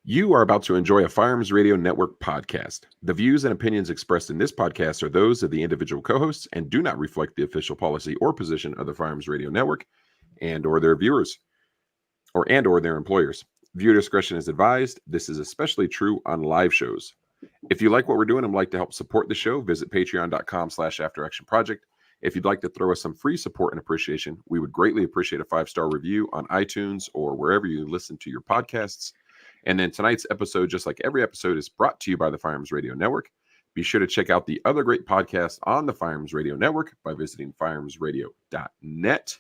You are about to enjoy a Firearms Radio Network podcast. The views and opinions expressed in this podcast are those of the individual co-hosts and do not reflect the official policy or position of the Firearms Radio Network and or their viewers or their employers. Viewer discretion is advised. This is especially true on live shows. If you like what we're doing and would like to help support the show, visit patreon.com/afteractionproject. If you'd like to throw us some free support and appreciation, we would greatly appreciate a 5-star review on iTunes or wherever you listen to your podcasts. And then tonight's episode, just like every episode, is brought to you by the Firearms Radio Network. Be sure to check out the other great podcasts on the Firearms Radio Network by visiting firearms-radio.net.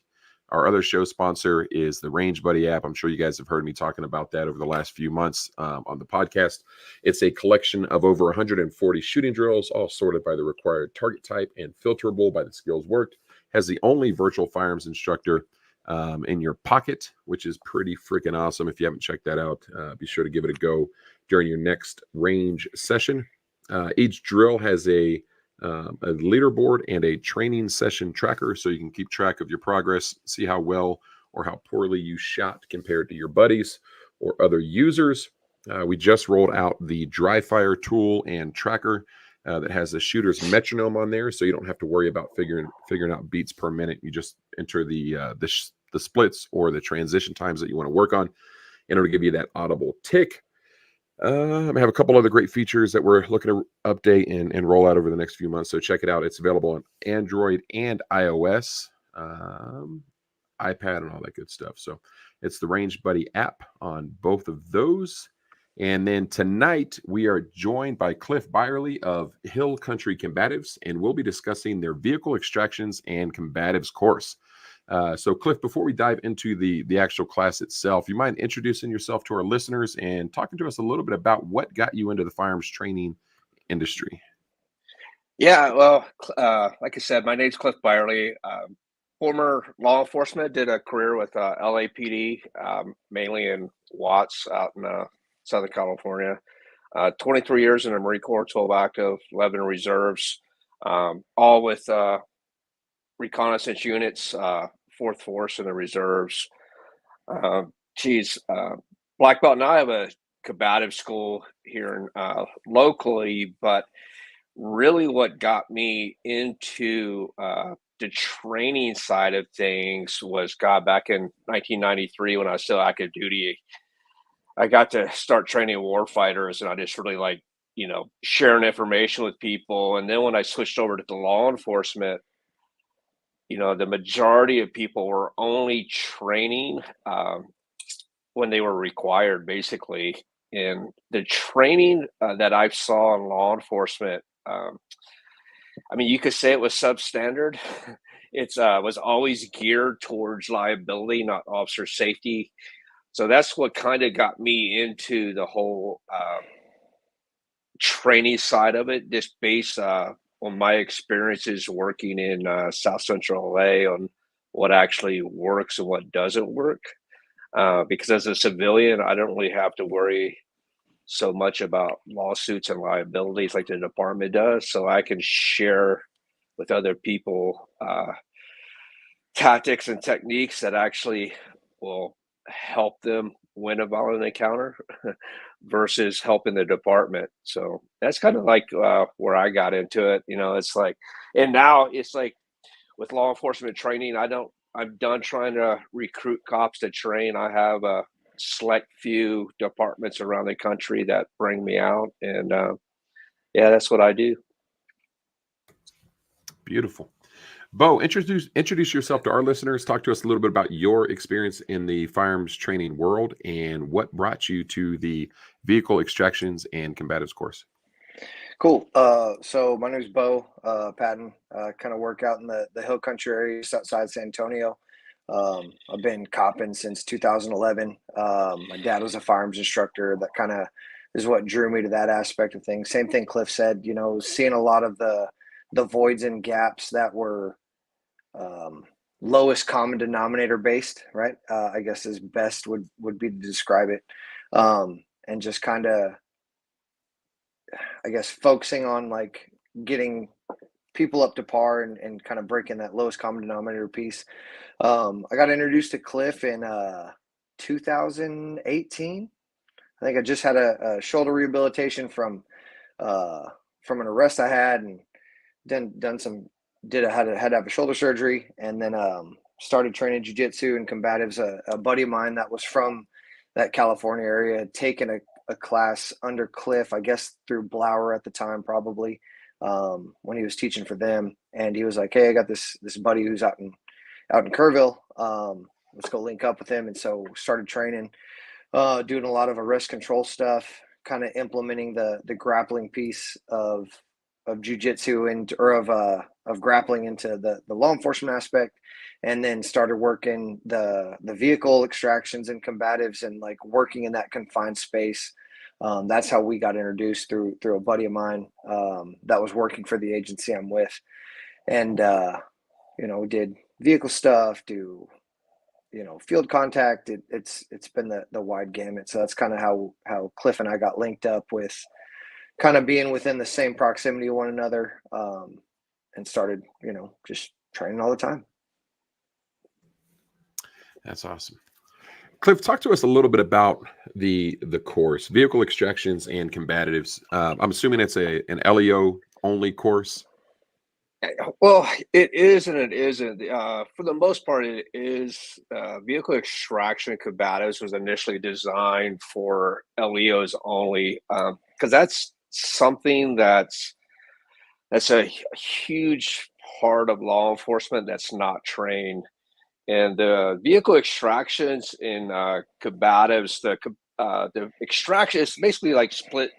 Our other show sponsor is the RangeBuddy.App. I'm sure you guys have heard me talking about that over the last few months on the podcast. It's a collection of over 140 shooting drills, all sorted by the required target type and filterable by the skills worked. Has the only virtual firearms instructor in your pocket, which is pretty freaking awesome. If you haven't checked that out, be sure to give it a go during your next range session. Each drill has a leaderboard and a training session tracker, so you can keep track of your progress, see how well or how poorly you shot compared to your buddies or other users. We just rolled out the dry fire tool and tracker that has a shooter's metronome on there, so you don't have to worry about figuring out beats per minute. You just enter the splits or the transition times that you want to work on in order to give you that audible tick. I have a couple other great features that we're looking to update and roll out over the next few months, so check it out. It's available on Android and iOS, iPad, and all that good stuff. So it's the RangeBuddy app on both of those. And then tonight, we are joined by Cliff Byerly of Hill Country Combatives, and we'll be discussing their vehicle extractions and combatives course. So, Cliff, before we dive into the actual class itself, you mind introducing yourself to our listeners and talking to us a little bit about what got you into the firearms training industry? Yeah, well, like I said, my name's Cliff Byerly. Former law enforcement, did a career with LAPD, mainly in Watts out in Southern California. 23 years in the Marine Corps, 12 active, 11 reserves, all with reconnaissance units, 4th Force in the reserves. Black belt, and I have a combative school here locally, but really what got me into the training side of things was back in 1993 when I was still active duty. I got to start training warfighters, and I just really sharing information with people. And then when I switched over to the law enforcement, the majority of people were only training when they were required, basically. And the training that I saw in law enforcement, you could say it was substandard. It was always geared towards liability, not officer safety. So that's what kind of got me into the whole training side of it, just based on my experiences working in South Central LA on what actually works and what doesn't work. Because as a civilian, I don't really have to worry so much about lawsuits and liabilities like the department does. So I can share with other people tactics and techniques that actually will help them win a violent encounter versus helping the department. So that's kind of like where I got into it. It's like, and now it's like with law enforcement training, I'm done trying to recruit cops to train. I have a select few departments around the country that bring me out, and that's what I do. Beautiful. Bo, introduce yourself to our listeners. Talk to us a little bit about your experience in the firearms training world and what brought you to the vehicle extractions and combatives course. Cool. So my name is Bo Patton. Kind of work out in the Hill Country area just outside San Antonio. I've been copping since 2011. My dad was a firearms instructor. That kind of is what drew me to that aspect of things. Same thing Cliff said, seeing a lot of the voids and gaps that were lowest common denominator based, right? I guess as best would be to describe it. And just kind of, I guess, focusing on like getting people up to par and kind of breaking that lowest common denominator piece. I got introduced to Cliff in 2018. I think I just had a shoulder rehabilitation from an arrest I had, and had to have a shoulder surgery, and then started training jiu-jitsu and combatives. A buddy of mine that was from that California area had taken a class under Cliff, I guess through Blower at the time, probably, when he was teaching for them. And he was like, "Hey, I got this buddy who's out in Kerrville. Let's go link up with him." And so started training, doing a lot of arrest control stuff, kind of implementing the grappling piece of jiu-jitsu of grappling into the law enforcement aspect, and then started working the vehicle extractions and combatives, and like working in that confined space. That's how we got introduced through a buddy of mine that was working for the agency I'm with. And we did vehicle stuff, field contact. It's been the wide gamut. So that's kind of how Cliff and I got linked up, with kind of being within the same proximity of one another, and started, just training all the time. That's awesome. Cliff, talk to us a little bit about the course, vehicle extractions and combatives. I'm assuming it's an LEO only course. Well, it is and it isn't. For the most part, it is. Vehicle extraction combatives was initially designed for LEOs only, because that's something that's a huge part of law enforcement that's not trained. And the vehicle extractions in combatives, the extraction is basically like split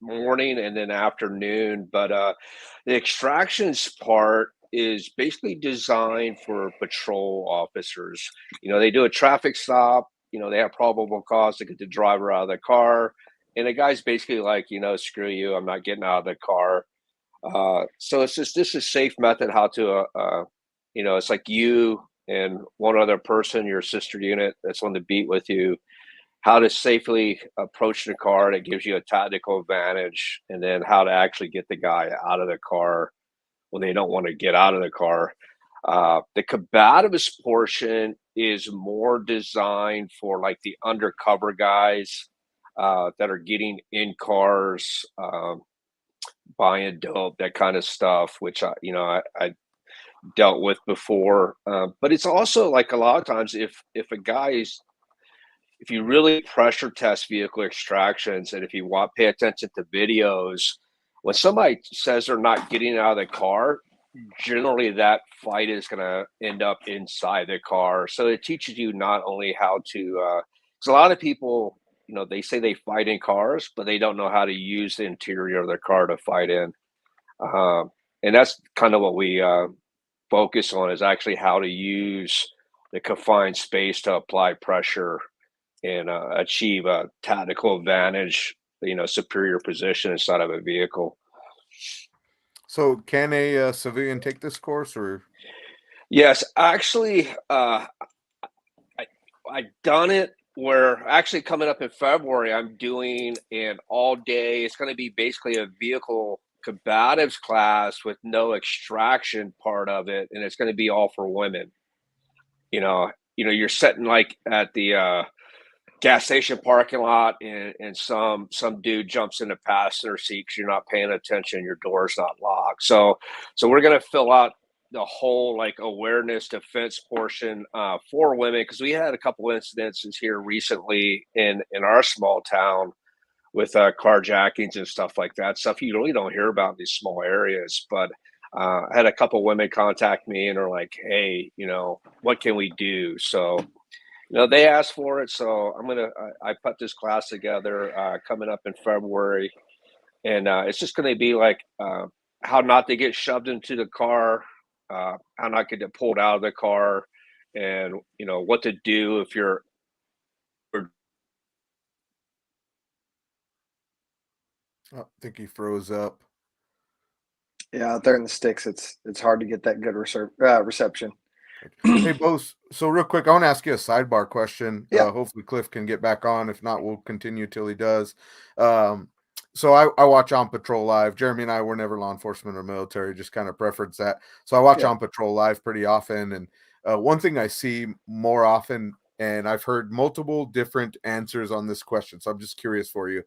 morning and then afternoon, but the extractions part is basically designed for patrol officers. They do a traffic stop, they have probable cause to get the driver out of the car, and the guy's basically like, screw you, I'm not getting out of the car. So it's just, this is a safe method how to it's like you and one other person, your sister unit that's on the beat with you, how to safely approach the car that gives you a tactical advantage, and then how to actually get the guy out of the car when they don't want to get out of the car. The combatives portion is more designed for like the undercover guys that are getting in cars, buying dope, that kind of stuff, which I dealt with before. But it's also like a lot of times if you really pressure test vehicle extractions, and if you pay attention to videos, when somebody says they're not getting out of the car, generally that fight is going to end up inside the car. So it teaches you not only how to, because a lot of people, they say they fight in cars, but they don't know how to use the interior of their car to fight in. And that's kind of what we focus on, is actually how to use the confined space to apply pressure and achieve a tactical advantage, superior position inside of a vehicle. So can a civilian take this course, or? Yes, actually, I've done it where actually coming up in February, I'm doing an all day, it's going to be basically a vehicle combatives class with no extraction part of it. And it's going to be all for women. You're sitting like at the gas station parking lot, and some dude jumps in the passenger seat because you're not paying attention, your door's not locked. So we're going to fill out the whole like awareness defense portion for women, because we had a couple incidences here recently in our small town with carjackings and stuff like that, stuff you really don't hear about in these small areas. But I had a couple women contact me and are like, hey, what can we do? So they asked for it, so I put this class together coming up in February, and it's just going to be like how not to get shoved into the car, how not to get pulled out of the car, and what to do if you're. I think he froze up. Yeah, out there in the sticks, it's hard to get that good reception. Hey, Bo, so real quick, I want to ask you a sidebar question. Yeah. Hopefully Cliff can get back on. If not, we'll continue till he does. So I watch On Patrol Live. Jeremy and I were never law enforcement or military, just kind of preference that. So I watch On Patrol Live pretty often. And one thing I see more often, and I've heard multiple different answers on this question. So I'm just curious for you.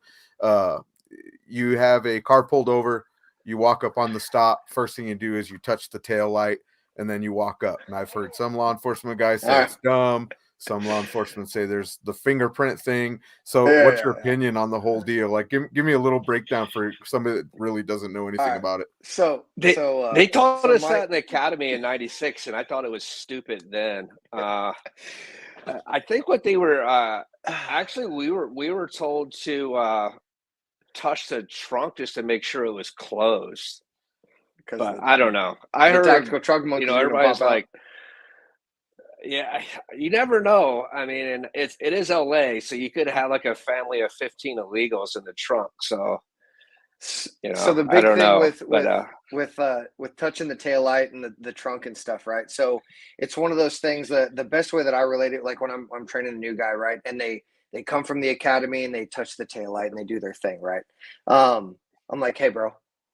You have a car pulled over, you walk up on the stop. First thing you do is you touch the tail light, and then you walk up. And I've heard some law enforcement guys say it's dumb. Some law enforcement say there's the fingerprint thing. So what's your opinion on the whole deal? Like, give me a little breakdown for somebody that really doesn't know anything about it. So they taught us that in the academy in '96, and I thought it was stupid then. I think what they were actually we were told to touch the trunk just to make sure it was closed. But I don't know. I heard tactical truck monkey. Everybody's like, yeah, you never know. I mean, and it is LA, so you could have like a family of 15 illegals in the trunk. So, so the big thing with touching the tail light and the trunk and stuff, right? So it's one of those things that the best way that I relate it, like when I'm training a new guy, right? And they come from the academy and they touch the tail light and they do their thing, right? I'm like, hey, bro,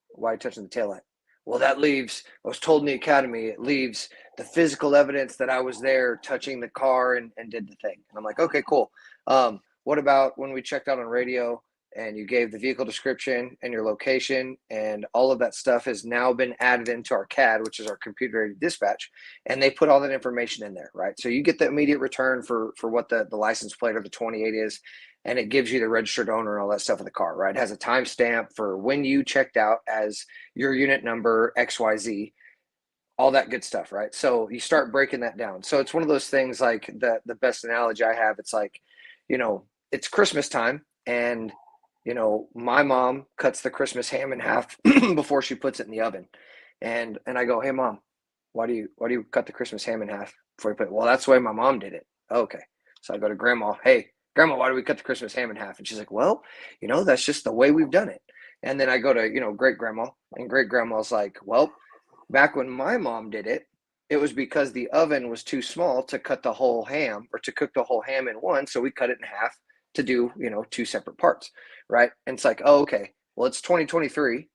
why are you touching the tail light? Well, that leaves, I was told in the academy, it leaves the physical evidence that I was there touching the car and did the thing. And I'm like, okay, cool. What about when we checked out on radio and you gave the vehicle description and your location, and all of that stuff has now been added into our CAD, which is our computer-aided dispatch, and they put all that information in there, right? So you get the immediate return for what the license plate or the 28 is, and it gives you the registered owner and all that stuff of the car, right? It has a timestamp for when you checked out as your unit number XYZ, all that good stuff, right? So you start breaking that down. So it's one of those things, like the best analogy I have, it's like, it's Christmas time, and my mom cuts the Christmas ham in half before she puts it in the oven. And I go, hey, Mom, why do you cut the Christmas ham in half before you put it? Well, that's the way my mom did it. Okay. So I go to Grandma, hey, Grandma, why do we cut the Christmas ham in half? And she's like, well, that's just the way we've done it. And then I go to, great grandma, and great grandma's like, well, back when my mom did it, it was because the oven was too small to cut the whole ham, or to cook the whole ham in one. So we cut it in half to do, two separate parts. Right. And it's like, oh, okay, well, it's 2023.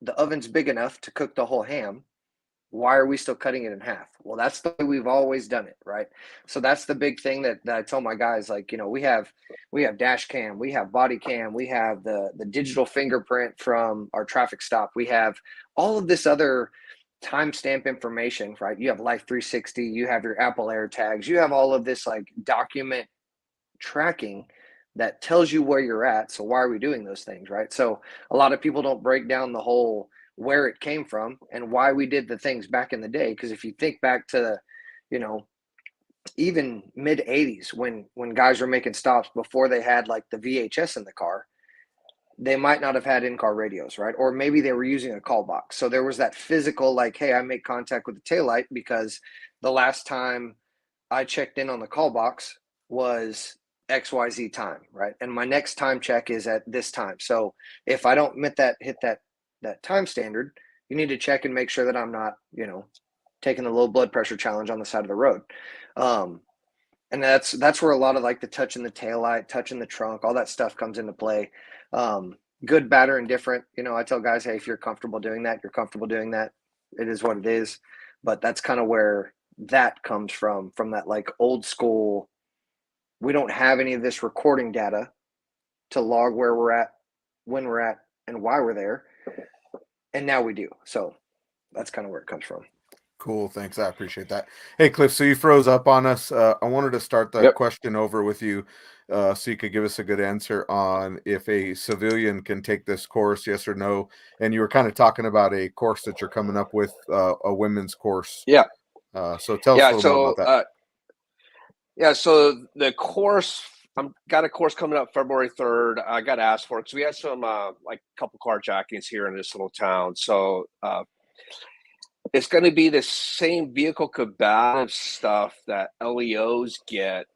The oven's big enough to cook the whole ham. Why are we still cutting it in half? Well, that's the way we've always done it, right? So that's the big thing that I tell my guys, like, we have dash cam, we have body cam, we have the digital fingerprint from our traffic stop, we have all of this other timestamp information, right? You have Life 360, you have your Apple Air tags, you have all of this like document tracking that tells you where you're at. So why are we doing those things, right? So a lot of people don't break down the whole where it came from and why we did the things back in the day. Because if you think back to even mid 80s, when guys were making stops before they had like the VHS in the car, they might not have had in-car radios, right? Or maybe they were using a call box. So there was that physical, like, hey, I make contact with the taillight because the last time I checked in on the call box was XYZ time, right? And my next time check is at this time. So if I don't hit that time standard, you need to check and make sure that I'm not, taking the low blood pressure challenge on the side of the road. And that's where a lot of like the touching the taillight, touching the trunk, all that stuff comes into play. Good, bad, or indifferent. I tell guys, hey, if you're comfortable doing that, you're comfortable doing that. It is what it is. But that's kind of where that comes from that like old school. We don't have any of this recording data to log where we're at, when we're at, and why we're there. And now we do. So that's kind of where it comes from. Cool. Thanks. I appreciate that. Hey, Cliff, so you froze up on us. I wanted to start the question over with you so you could give us a good answer on if a civilian can take this course, yes or no. And you were kind of talking about a course that you're coming up with, a women's course. Yeah. So tell us a little more about that. So the course, got a course coming up February 3rd. I got asked for it because we had some like a couple carjackings here in this little town. So it's going to be the same vehicle combative stuff that LEOs get,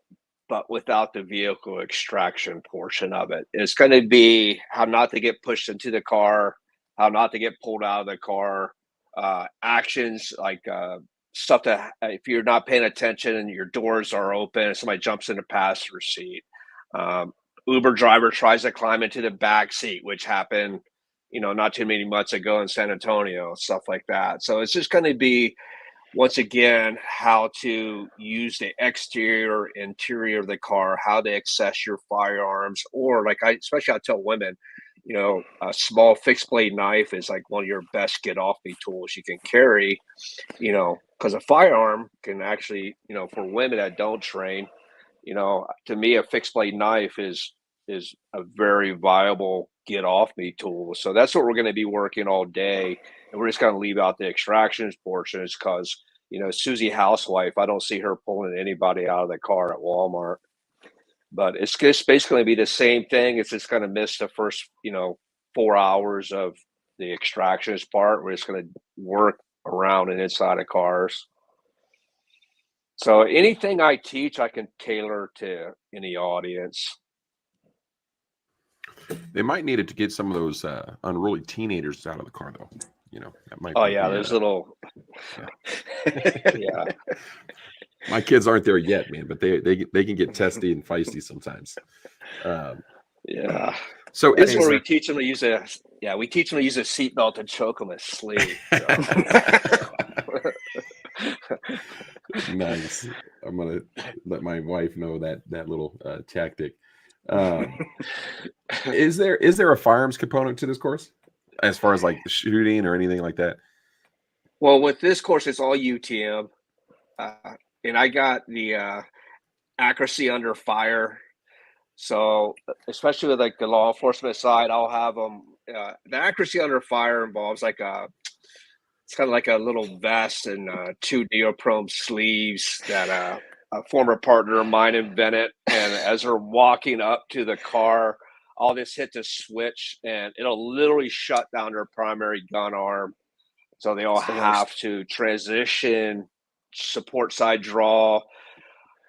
but without the vehicle extraction portion of it. It's going to be how not to get pushed into the car, how not to get pulled out of the car, actions like stuff that if you're not paying attention and your doors are open and somebody jumps in the passenger seat. Uber driver tries to climb into the back seat, which happened not too many months ago in San Antonio, stuff like that. So it's just going to be once again, how to use the exterior, interior of the car, how to access your firearms, or like I tell women, you know, a small fixed blade knife is like one of your best get off me tools you can carry, you know, because a firearm can actually, you know, for women that don't train, you know, to me, a fixed blade knife is a very viable get off me tool. So that's what we're going to be working all day, and we're just going to leave out the extractions portions because, you know, Susie housewife, I don't see her pulling anybody out of the car at Walmart. But it's just basically going to be the same thing. It's just going to miss the first, you know, 4 hours of the extractions part. We're just going to work around and inside of cars. So anything I teach, I can tailor to any audience. They might need it to get some of those unruly teenagers out of the car, though. You know, that might. Oh yeah, there's little. Yeah. My kids aren't there yet, man, but they can get testy and feisty sometimes. Yeah. So this is where we teach them to use a seatbelt and choke them with sleeve. So. Nice. I'm gonna let my wife know that little tactic. Is there a firearms component to this course, as far as like the shooting or anything like that? Well, with this course, it's all UTM, and I got the accuracy under fire. So, especially with like the law enforcement side, I'll have them. The accuracy under fire involves like it's kind of like a little vest and 2 neoprene sleeves that a former partner of mine invented. And as they're walking up to the car, I'll just hit the switch and it'll literally shut down their primary gun arm. So they all have to transition, support side draw.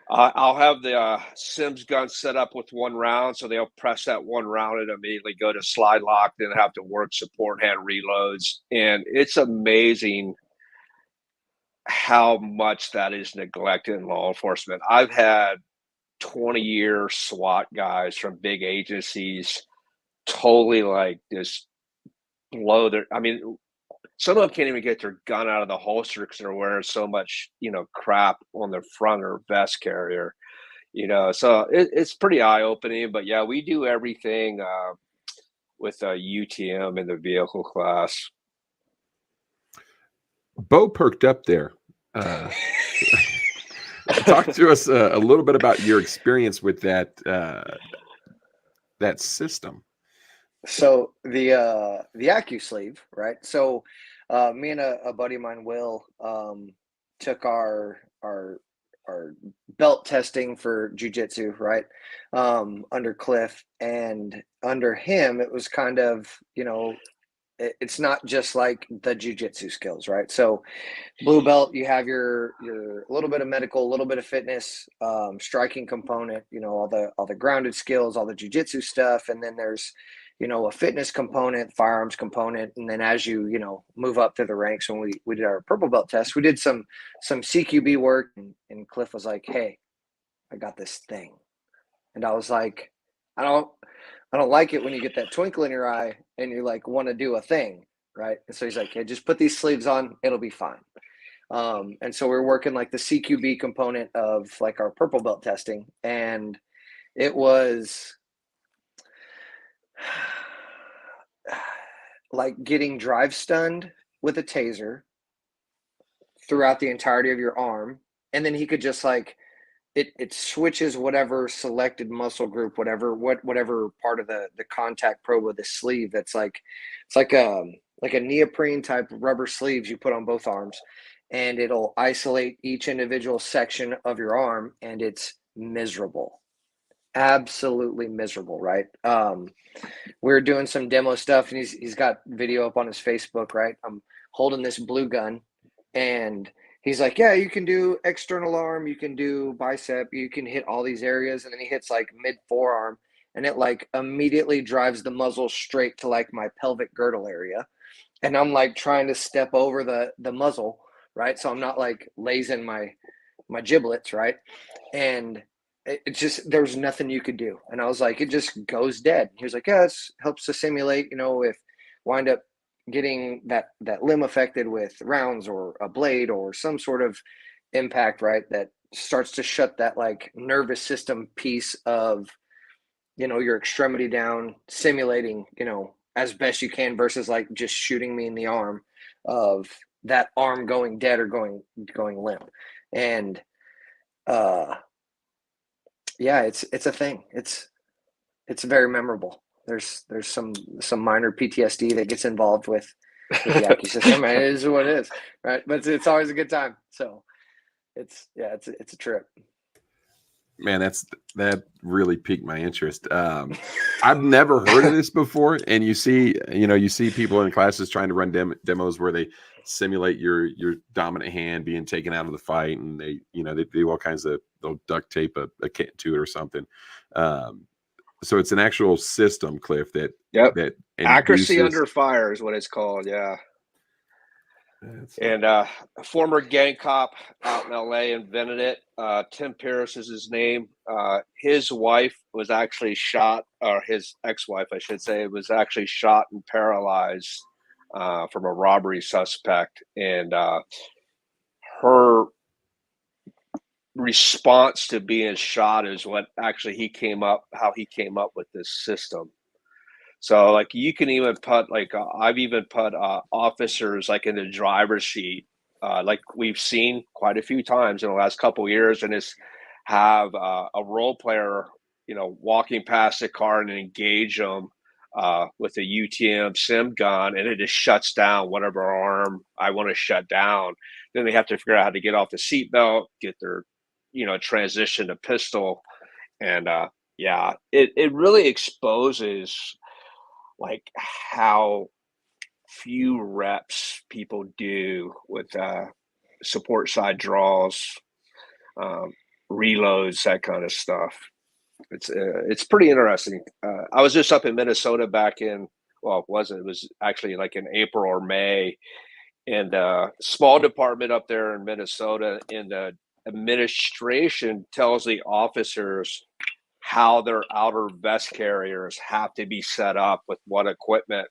I'll have the Sims gun set up with 1 round, so they'll press that 1 round and immediately go to slide lock, then have to work support hand reloads. And it's amazing how much that is neglected in law enforcement. I've had 20-year SWAT guys from big agencies totally like just blow their, I mean, some of them can't even get their gun out of the holster because they're wearing so much, you know, crap on their front or vest carrier, you know. So it's pretty eye-opening. But yeah, we do everything with UTM in the vehicle class. Bo perked up there. Talk to us a little bit about your experience with that system. So the AccuSleeve, right? So me and a buddy of mine, Will, took our belt testing for jiu-jitsu, right? Under Cliff, and under him, it was kind of, you know, it's not just like the jiu-jitsu skills, right? So blue belt, you have your little bit of medical, a little bit of fitness, striking component, you know, all the grounded skills, all the jiu-jitsu stuff, and then there's, you know, a fitness component, firearms component, and then as you know, move up through the ranks, when we did our purple belt test, we did some CQB work, and Cliff was like, "Hey, I got this thing," and I was like, I don't like it when you get that twinkle in your eye and you like want to do a thing, right? And so he's like, "Hey, just put these sleeves on, it'll be fine." And so we're working like the CQB component of like our purple belt testing, and it was like getting drive stunned with a taser throughout the entirety of your arm, and then he could just like it switches whatever selected muscle group, whatever part of the contact probe of the sleeve. That's like, it's like a neoprene type rubber sleeves you put on both arms, and it'll isolate each individual section of your arm, and it's miserable, absolutely miserable, right? We were doing some demo stuff, and he's got video up on his Facebook, right? I'm holding this blue gun, and he's like, "Yeah, you can do external arm, you can do bicep, you can hit all these areas." And then he hits like mid forearm, and it like immediately drives the muzzle straight to like my pelvic girdle area. And I'm like trying to step over the muzzle, right? So I'm not like lazing my giblets, right? And it just, there's nothing you could do. And I was like, it just goes dead. He was like, "Yeah, it helps to simulate, you know, if wind up getting that limb affected with rounds or a blade or some sort of impact, right, that starts to shut that like nervous system piece of, you know, your extremity down, simulating, you know, as best you can versus like just shooting me in the arm, of that arm going dead or going limp. And yeah, it's a thing. It's very memorable. There's some minor PTSD that gets involved with the Aki system. It is what it is, right? But it's always a good time. So it's a trip. Man, that really piqued my interest. I've never heard of this before, and you see people in classes trying to run demos where they simulate your dominant hand being taken out of the fight, and they do all kinds of, they'll duct tape a kit to it or something. So it's an actual system, Cliff, that accuracy induces... under fire is what it's called. Yeah. And a former gang cop out in LA invented it. Tim Pierce is his name. His wife was actually shot, or his ex-wife, I should say, was actually shot and paralyzed from a robbery suspect. And her response to being shot is what actually how he came up with this system. So like you can even put I've even put officers like in the driver's seat, like we've seen quite a few times in the last couple of years, and just have a role player, walking past the car and engage them with a UTM sim gun, and it just shuts down whatever arm I want to shut down. Then they have to figure out how to get off the seatbelt, get their, transition to pistol, and it really exposes like how few reps people do with support side draws, reloads, that kind of stuff. It's pretty interesting. I was just up in Minnesota back in, it was actually like in April or May, and small department up there in Minnesota, and the administration tells the officers how their outer vest carriers have to be set up with what equipment.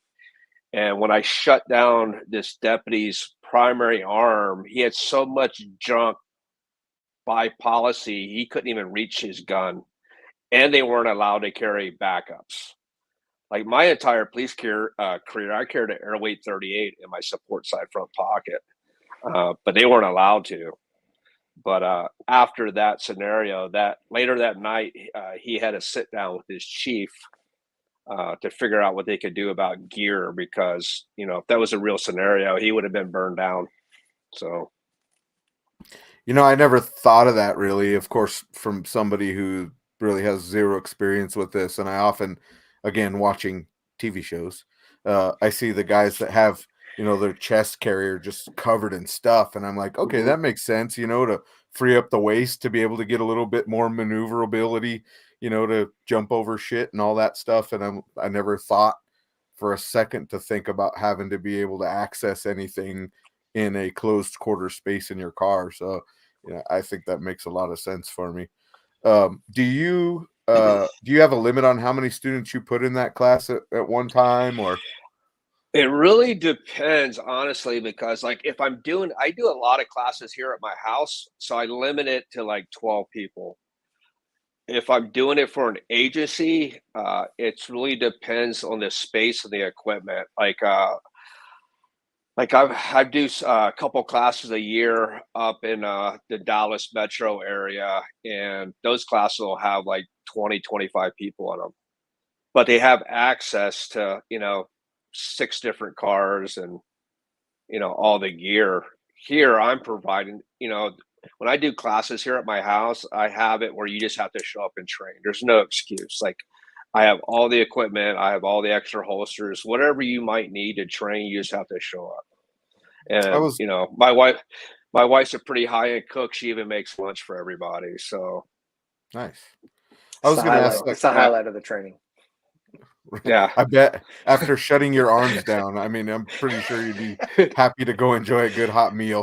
And when I shut down this deputy's primary arm, he had so much junk by policy, he couldn't even reach his gun, and they weren't allowed to carry backups. Like my entire police career, I carried an Airweight 38 in my support side front pocket, but they weren't allowed to. But after that scenario, that later that night, he had a sit down with his chief to figure out what they could do about gear, because if that was a real scenario, he would have been burned down. So, I never thought of that, really. Of course, from somebody who really has zero experience with this, and I often, again, watching TV shows, I see the guys that have their chest carrier just covered in stuff. And I'm like, okay, that makes sense, to free up the waist to be able to get a little bit more maneuverability, to jump over shit and all that stuff. And I never thought for a second to think about having to be able to access anything in a closed quarter space in your car. So, I think that makes a lot of sense for me. Do you have a limit on how many students you put in that class at one time, or? It really depends, honestly, because like if I do a lot of classes here at my house, so I limit it to like 12 people. If I'm doing it for an agency, it really depends on the space and the equipment. Like I do a couple classes a year up in the Dallas metro area, and those classes will have like 20, 25 people on them, but they have access to, 6 different cars and all the gear. Here I'm providing, when I do classes here at my house, I have it where you just have to show up and train. There's no excuse. Like I have all the equipment, I have all the extra holsters, whatever you might need to train, you just have to show up. And my wife's a pretty high-end cook. She even makes lunch for everybody. So nice. I was going to ask, it's the highlight of the training. Yeah. I bet after shutting your arms down, I mean, I'm pretty sure you'd be happy to go enjoy a good hot meal.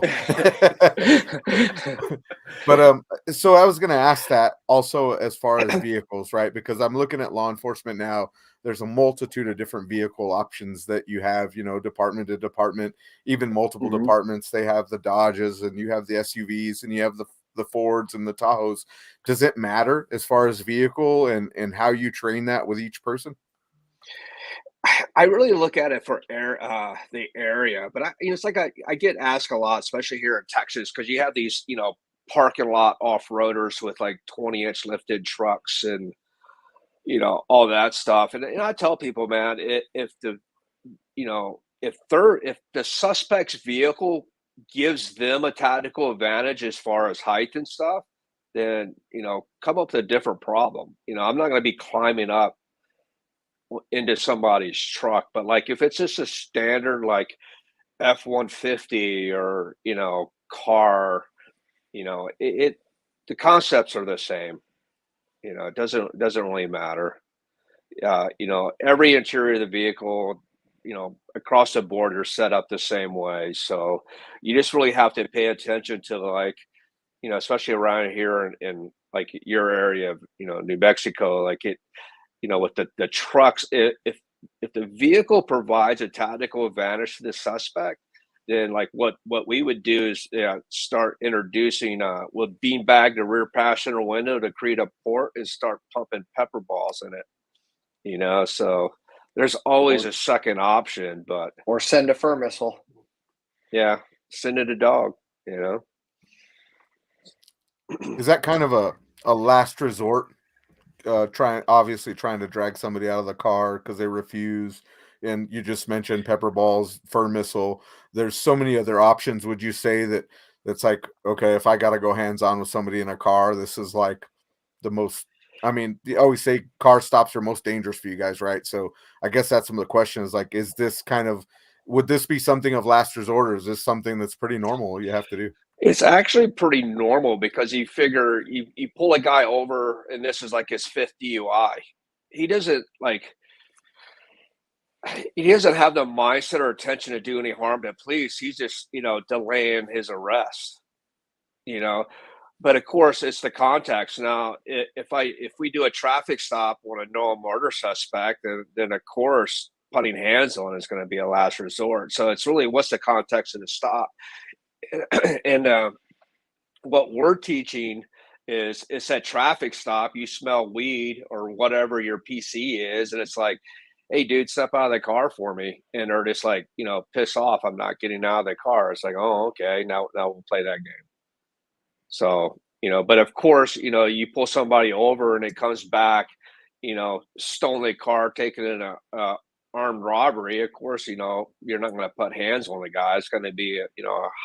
But so I was gonna ask that also as far as vehicles, right? Because I'm looking at law enforcement now. There's a multitude of different vehicle options that you have, department to department, even multiple Mhm. departments. They have the Dodges and you have the SUVs and you have the Fords and the Tahoes. Does it matter as far as vehicle and how you train that with each person? I really look at it for the area, but it's like I get asked a lot, especially here in Texas, because you have these, parking lot off-roaders with like 20-inch lifted trucks and, all that stuff. And I tell people, man, if if the suspect's vehicle gives them a tactical advantage as far as height and stuff, then, come up with a different problem. I'm not going to be climbing up into somebody's truck, but like if it's just a standard like F-150 or car, it the concepts are the same. It doesn't really matter. Every interior of the vehicle, across the board are set up the same way. So you just really have to pay attention to like, especially around here in like your area of, New Mexico, like with the trucks, if the vehicle provides a tactical advantage to the suspect, then like what we would do is start introducing we'll beanbag the rear passenger window to create a port and start pumping pepper balls in it. So there's always Or, a second option, but or send a fur missile. yeah, send it a dog. Is that kind of a last resort? Trying to drag somebody out of the car because they refuse. And you just mentioned pepper balls, fur missile. There's so many other options. Would you say that's like, okay, if I got to go hands on with somebody in a car, this is like the most, I mean, you always say car stops are most dangerous for you guys, right? So I guess that's some of the questions, like, is this would this be something of last resort, or is this something that's pretty normal you have to do? It's actually pretty normal because you figure you pull a guy over and this is like his fifth DUI. He doesn't like he doesn't have the mindset or attention to do any harm to police. He's just, delaying his arrest, you know. But of course, it's the context. Now, if we do a traffic stop on a known murder suspect, then of course putting hands on is going to be a last resort. So it's really what's the context of the stop, and what we're teaching is it's that traffic stop. You smell weed or whatever your PC is, and it's like, hey, dude, step out of the car for me, and they're just like, piss off. I'm not getting out of the car. It's like, oh, okay, now we'll play that game. So, but of course, you pull somebody over and it comes back, stolen a car, taken in a armed robbery. Of course, you're not going to put hands on the guy. It's going to be a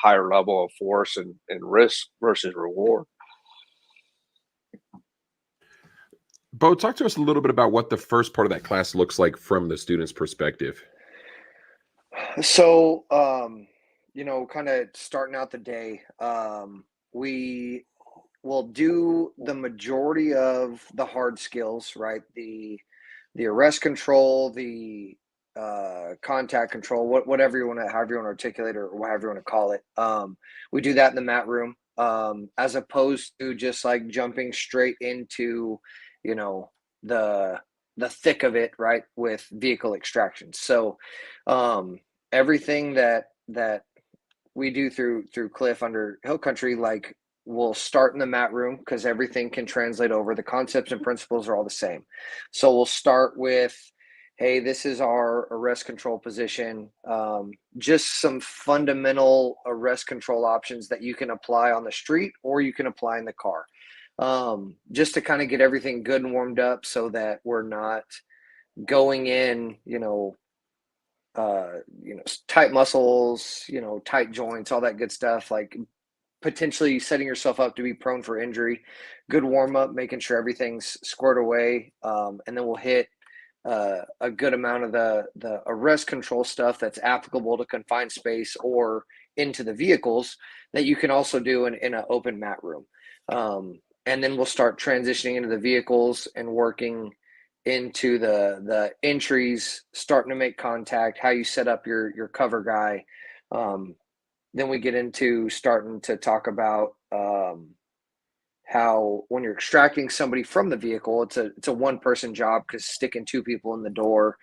higher level of force and risk versus reward. Bo, talk to us a little bit about what the first part of that class looks like from the student's perspective. So, kind of starting out the day, we will do the majority of the hard skills, right? The arrest control, the contact control, whatever you want to, however you want to articulate or however you want to call it. We do that in the mat room, as opposed to just like jumping straight into, the thick of it, right? With vehicle extraction. So, everything that we do through Cliff under Hill Country, like we'll start in the mat room because everything can translate over. The concepts and principles are all the same. So we'll start with, hey, this is our arrest control position. Just some fundamental arrest control options that you can apply on the street or you can apply in the car. Just to kind of get everything good and warmed up so that we're not going in, tight muscles, tight joints, all that good stuff, like potentially setting yourself up to be prone for injury. Good warm up, making sure everything's squared away. And then we'll hit a good amount of the arrest control stuff that's applicable to confined space or into the vehicles that you can also do in an open mat room. And then we'll start transitioning into the vehicles and working into the entries, starting to make contact, how you set up your cover guy. Then we get into starting to talk about how when you're extracting somebody from the vehicle, it's a one person job, because sticking two people in the door,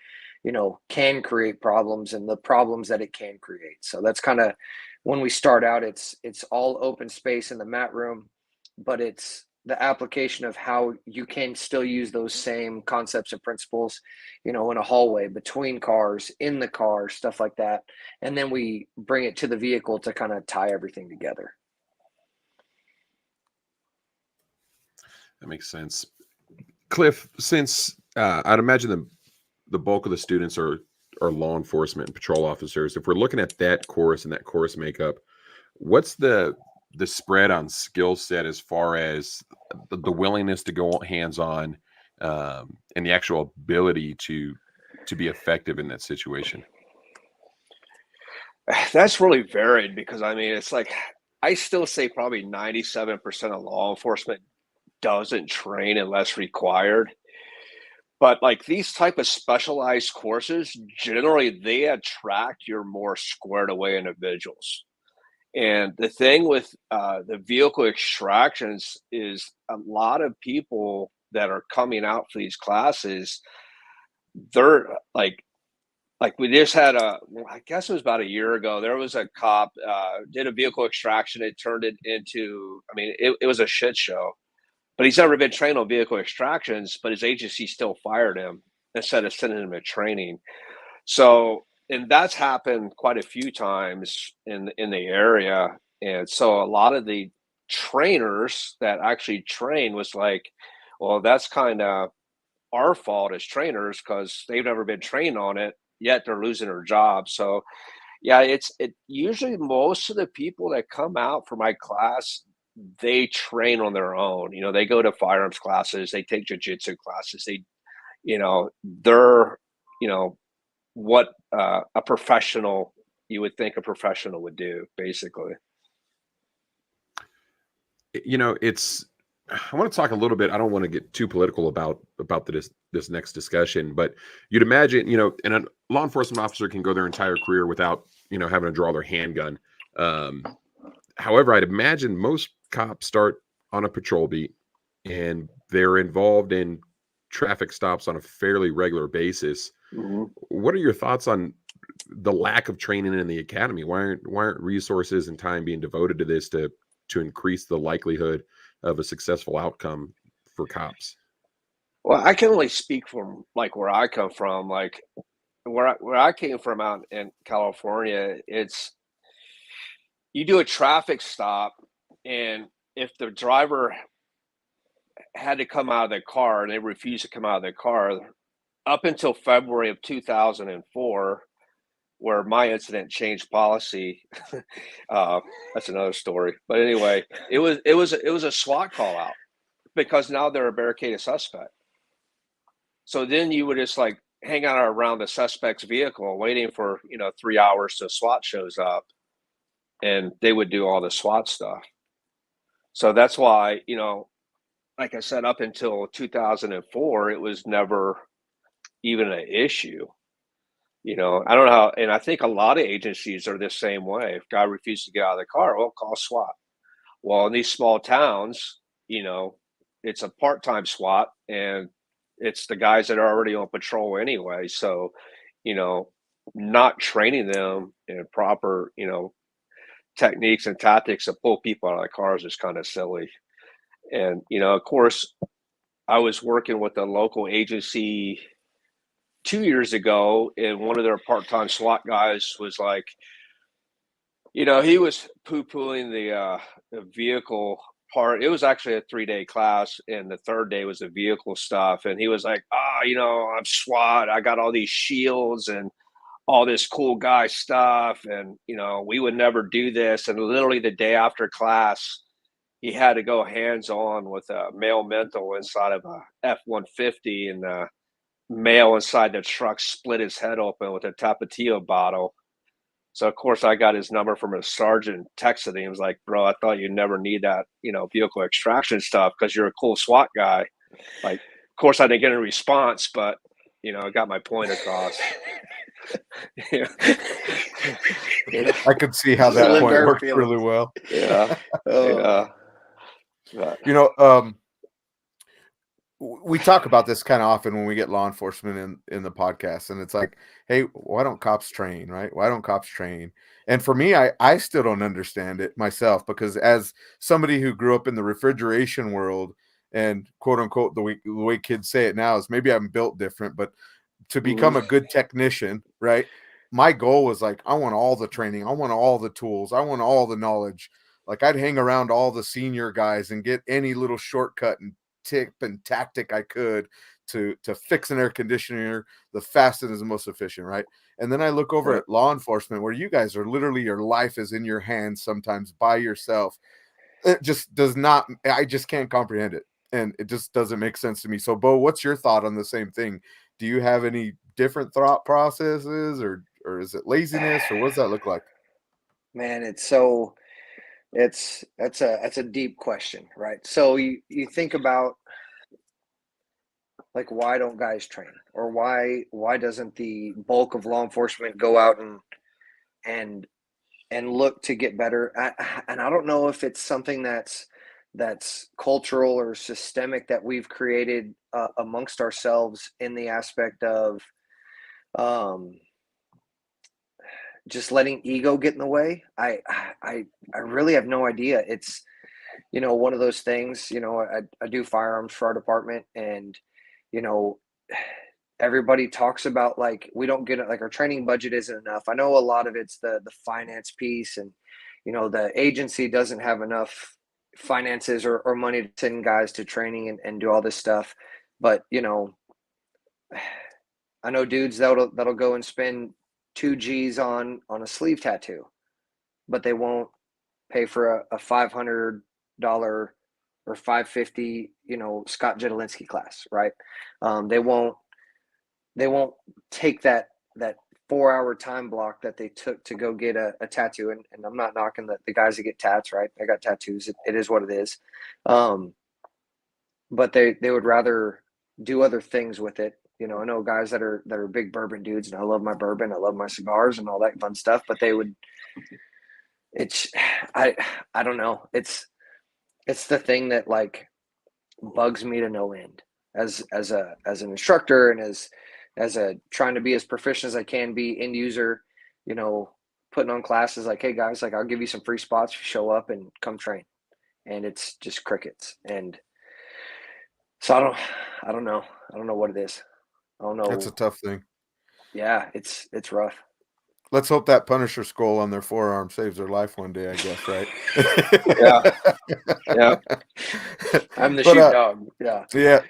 can create problems, and the problems that it can create. So that's kind of when we start out, it's all open space in the mat room, but it's the application of how you can still use those same concepts and principles, in a hallway, between cars, in the car, stuff like that. And then we bring it to the vehicle to kind of tie everything together. That makes sense. Cliff, since I'd imagine the bulk of the students are law enforcement and patrol officers, if we're looking at that course and that course makeup, what's the spread on skill set as far as the willingness to go hands-on and the actual ability to be effective in that situation? That's really varied, because I mean, it's like, I still say probably 97% of law enforcement doesn't train unless required. But like these type of specialized courses, generally they attract your more squared away individuals. And the thing with the vehicle extractions is a lot of people that are coming out for these classes, they're like we just had I guess it was about a year ago, there was a cop did a vehicle extraction. It turned it into, I mean, it was a shit show. But he's never been trained on vehicle extractions, but his agency still fired him instead of sending him to training. So, and that's happened quite a few times in the area. And so a lot of the trainers that actually train was like, well, that's kind of our fault as trainers, because they've never been trained on it, yet they're losing their jobs. So yeah, it usually most of the people that come out for my class, they train on their own. They go to firearms classes, they take jiu-jitsu classes, they're what a professional, you would think a professional would do, basically. I want to talk a little bit, I don't want to get too political about this next discussion, but you'd imagine, and a law enforcement officer can go their entire career without, having to draw their handgun. However, I'd imagine most cops start on a patrol beat and they're involved in traffic stops on a fairly regular basis. Mm-hmm. What are your thoughts on the lack of training in the academy? Why aren't resources and time being devoted to this to increase the likelihood of a successful outcome for cops? Well, I can only speak from like where I come from. Like where I came from out in California, it's, you do a traffic stop, and if the driver had to come out of their car and they refused to come out of their car, up until February of 2004, where my incident changed policy, that's another story. But anyway, it was a SWAT call out, because now they're a barricaded suspect. So then you would just like hang out around the suspect's vehicle waiting for 3 hours till SWAT shows up, and they would do all the SWAT stuff. So that's why, like I said, up until 2004, it was never even an issue. I don't know how, and I think a lot of agencies are the same way. If guy refuses to get out of the car, well, call SWAT. Well, in these small towns, it's a part-time SWAT, and it's the guys that are already on patrol anyway. So, not training them in proper, techniques and tactics to pull people out of the cars is kind of silly. And, of course, I was working with a local agency 2 years ago, and one of their part-time SWAT guys was like, he was poo-pooing the vehicle part. It was actually a 3-day class, and the third day was the vehicle stuff. And he was like, I'm SWAT. I got all these shields and all this cool guy stuff. And, we would never do this. And literally the day after class, he had to go hands-on with a male mental inside of a F-150, and the male inside the truck split his head open with a Tapatio bottle. So of course I got his number from a sergeant, texted him. He was like, bro, I thought you'd never need that, vehicle extraction stuff because you're a cool SWAT guy. Like, course, I didn't get a response, but you know, I got my point across. Yeah. I could see how that Really point hurt worked feelings. really well. Yeah. Oh. But, You know, we talk about this kind of often when we get law enforcement in the podcast, and it's like, hey, why don't cops train, right? Why don't cops train? And for me, I still don't understand it myself, because as somebody who grew up in the refrigeration world, and quote unquote, the way kids say it now is maybe I'm built different, but to become a good technician, right? My goal was like, I want all the training, I want all the tools, I want all the knowledge. Like, I'd hang around all the senior guys and get any little shortcut and tip and tactic I could to fix an air conditioner the fastest and the most efficient, right? And then I look over at law enforcement, where you guys are literally, your life is in your hands sometimes by yourself. It just does not, I just can't comprehend it, and it just doesn't make sense to me. So Bo, what's your thought on the same thing? Do you have any different thought processes, or is it laziness, or what does that look like? Man, that's a deep question, right? So you think about, like, why don't guys train, or why doesn't the bulk of law enforcement go out and look to get better? And I don't know if it's something that's cultural or systemic that we've created amongst ourselves, in the aspect of just letting ego get in the way. I really have no idea. It's, you know, one of those things. You know, I do firearms for our department, and you know, everybody talks about, like, we don't get it, like, our training budget isn't enough. I know a lot of it's the finance piece, and you know, the agency doesn't have enough finances or money to send guys to training and do all this stuff. But you know, I know dudes that'll go and spend 2 G's on a sleeve tattoo, but they won't pay for a $500 or $550, you know, Scott Jedlinski class, right? They won't take that 4-hour time block that they took to go get a tattoo. And I'm not knocking the guys that get tats, right? I got tattoos. It is what it is. But they would rather do other things with it. You know, I know guys that are big bourbon dudes, and I love my bourbon, I love my cigars and all that fun stuff, but I don't know. It's the thing that, like, bugs me to no end as an instructor, and as a trying to be as proficient as I can be, end user, you know, putting on classes like, hey guys, like, I'll give you some free spots if you show up and come train. And it's just crickets. And so I don't know. I don't know what it is. I don't know. That's a tough thing. Yeah, it's rough. Let's hope that Punisher skull on their forearm saves their life one day, I guess, right? Yeah. I'm the sheepdog. Yeah. Yeah.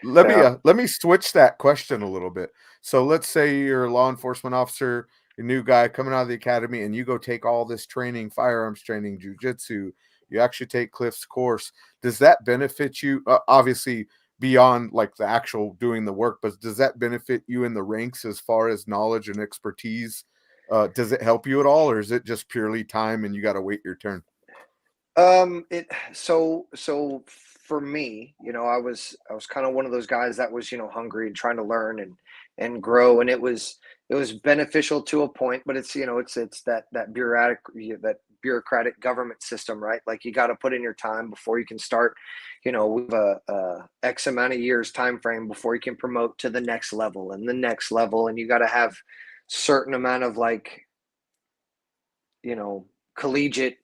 Let me switch that question a little bit. So let's say you're a law enforcement officer, a new guy coming out of the academy, and you go take all this training, firearms training, jujitsu. You actually take Cliff's course. Does that benefit you? Obviously, beyond like the actual doing the work, but does that benefit you in the ranks as far as knowledge and expertise? Does it help you at all, or is it just purely time and you got to wait your turn? So for me, you know, I was kind of one of those guys that was, you know, hungry and trying to learn and grow. And it was beneficial to a point, but it's, you know, it's that bureaucratic government system, right? Like, you got to put in your time before you can start, you know, with a X amount of years time frame before you can promote to the next level and the next level. And you got to have certain amount of, like, you know, collegiate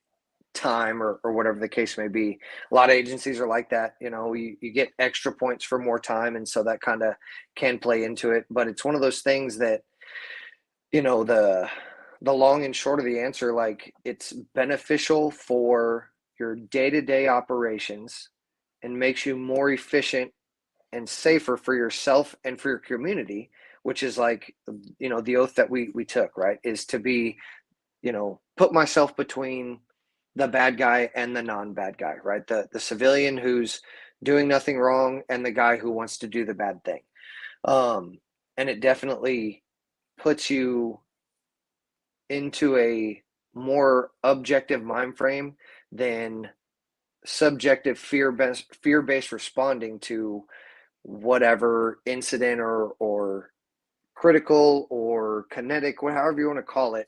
time or whatever the case may be. A lot of agencies are like that. You know, you get extra points for more time, and so that kind of can play into it. But it's one of those things that, you know, the long and short of the answer, like, it's beneficial for your day-to-day operations and makes you more efficient and safer for yourself and for your community, which is, like, you know, the oath that we took, right, is to be, you know, put myself between the bad guy and the non-bad guy, right? The civilian who's doing nothing wrong and the guy who wants to do the bad thing. And it definitely puts you into a more objective mind frame than subjective fear-based responding to whatever incident or critical or kinetic, however you want to call it,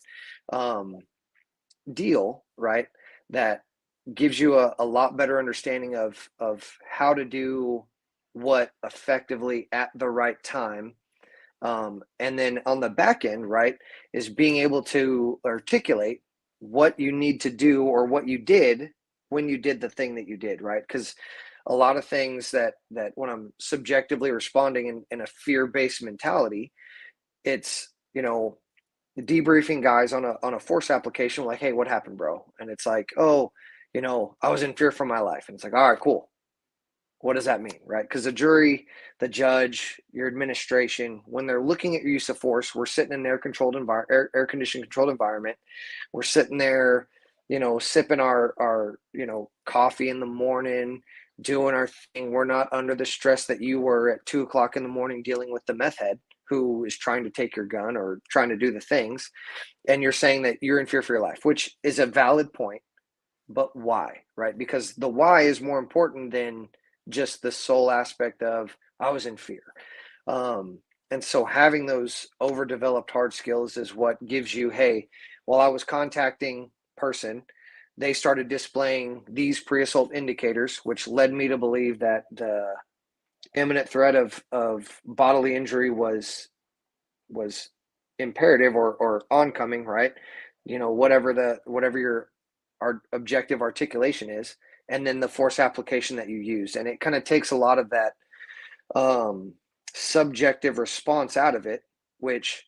deal, right? That gives you a lot better understanding of how to do what effectively at the right time. And then on the back end, right, is being able to articulate what you need to do or what you did when you did the thing that you did, right? Because a lot of things that when I'm subjectively responding in a fear-based mentality, it's, debriefing guys on a force application, like, hey, what happened, bro? And it's like, oh, I was in fear for my life. And it's like, all right, cool. What does that mean, right? Because the jury, the judge, your administration, when they're looking at your use of force, we're sitting in an air conditioned controlled environment. We're sitting there, sipping our coffee in the morning, doing our thing. We're not under the stress that you were at 2:00 in the morning dealing with the meth head who is trying to take your gun or trying to do the things. And you're saying that you're in fear for your life, which is a valid point. But why, right? Because the why is more important than just the sole aspect of I was in fear. And so having those overdeveloped hard skills is what gives you, hey, while I was contacting person, they started displaying these pre-assault indicators, which led me to believe that the imminent threat of bodily injury was imperative or oncoming, right? Whatever your objective articulation is, and then the force application that you use. And it kind of takes a lot of that subjective response out of it, which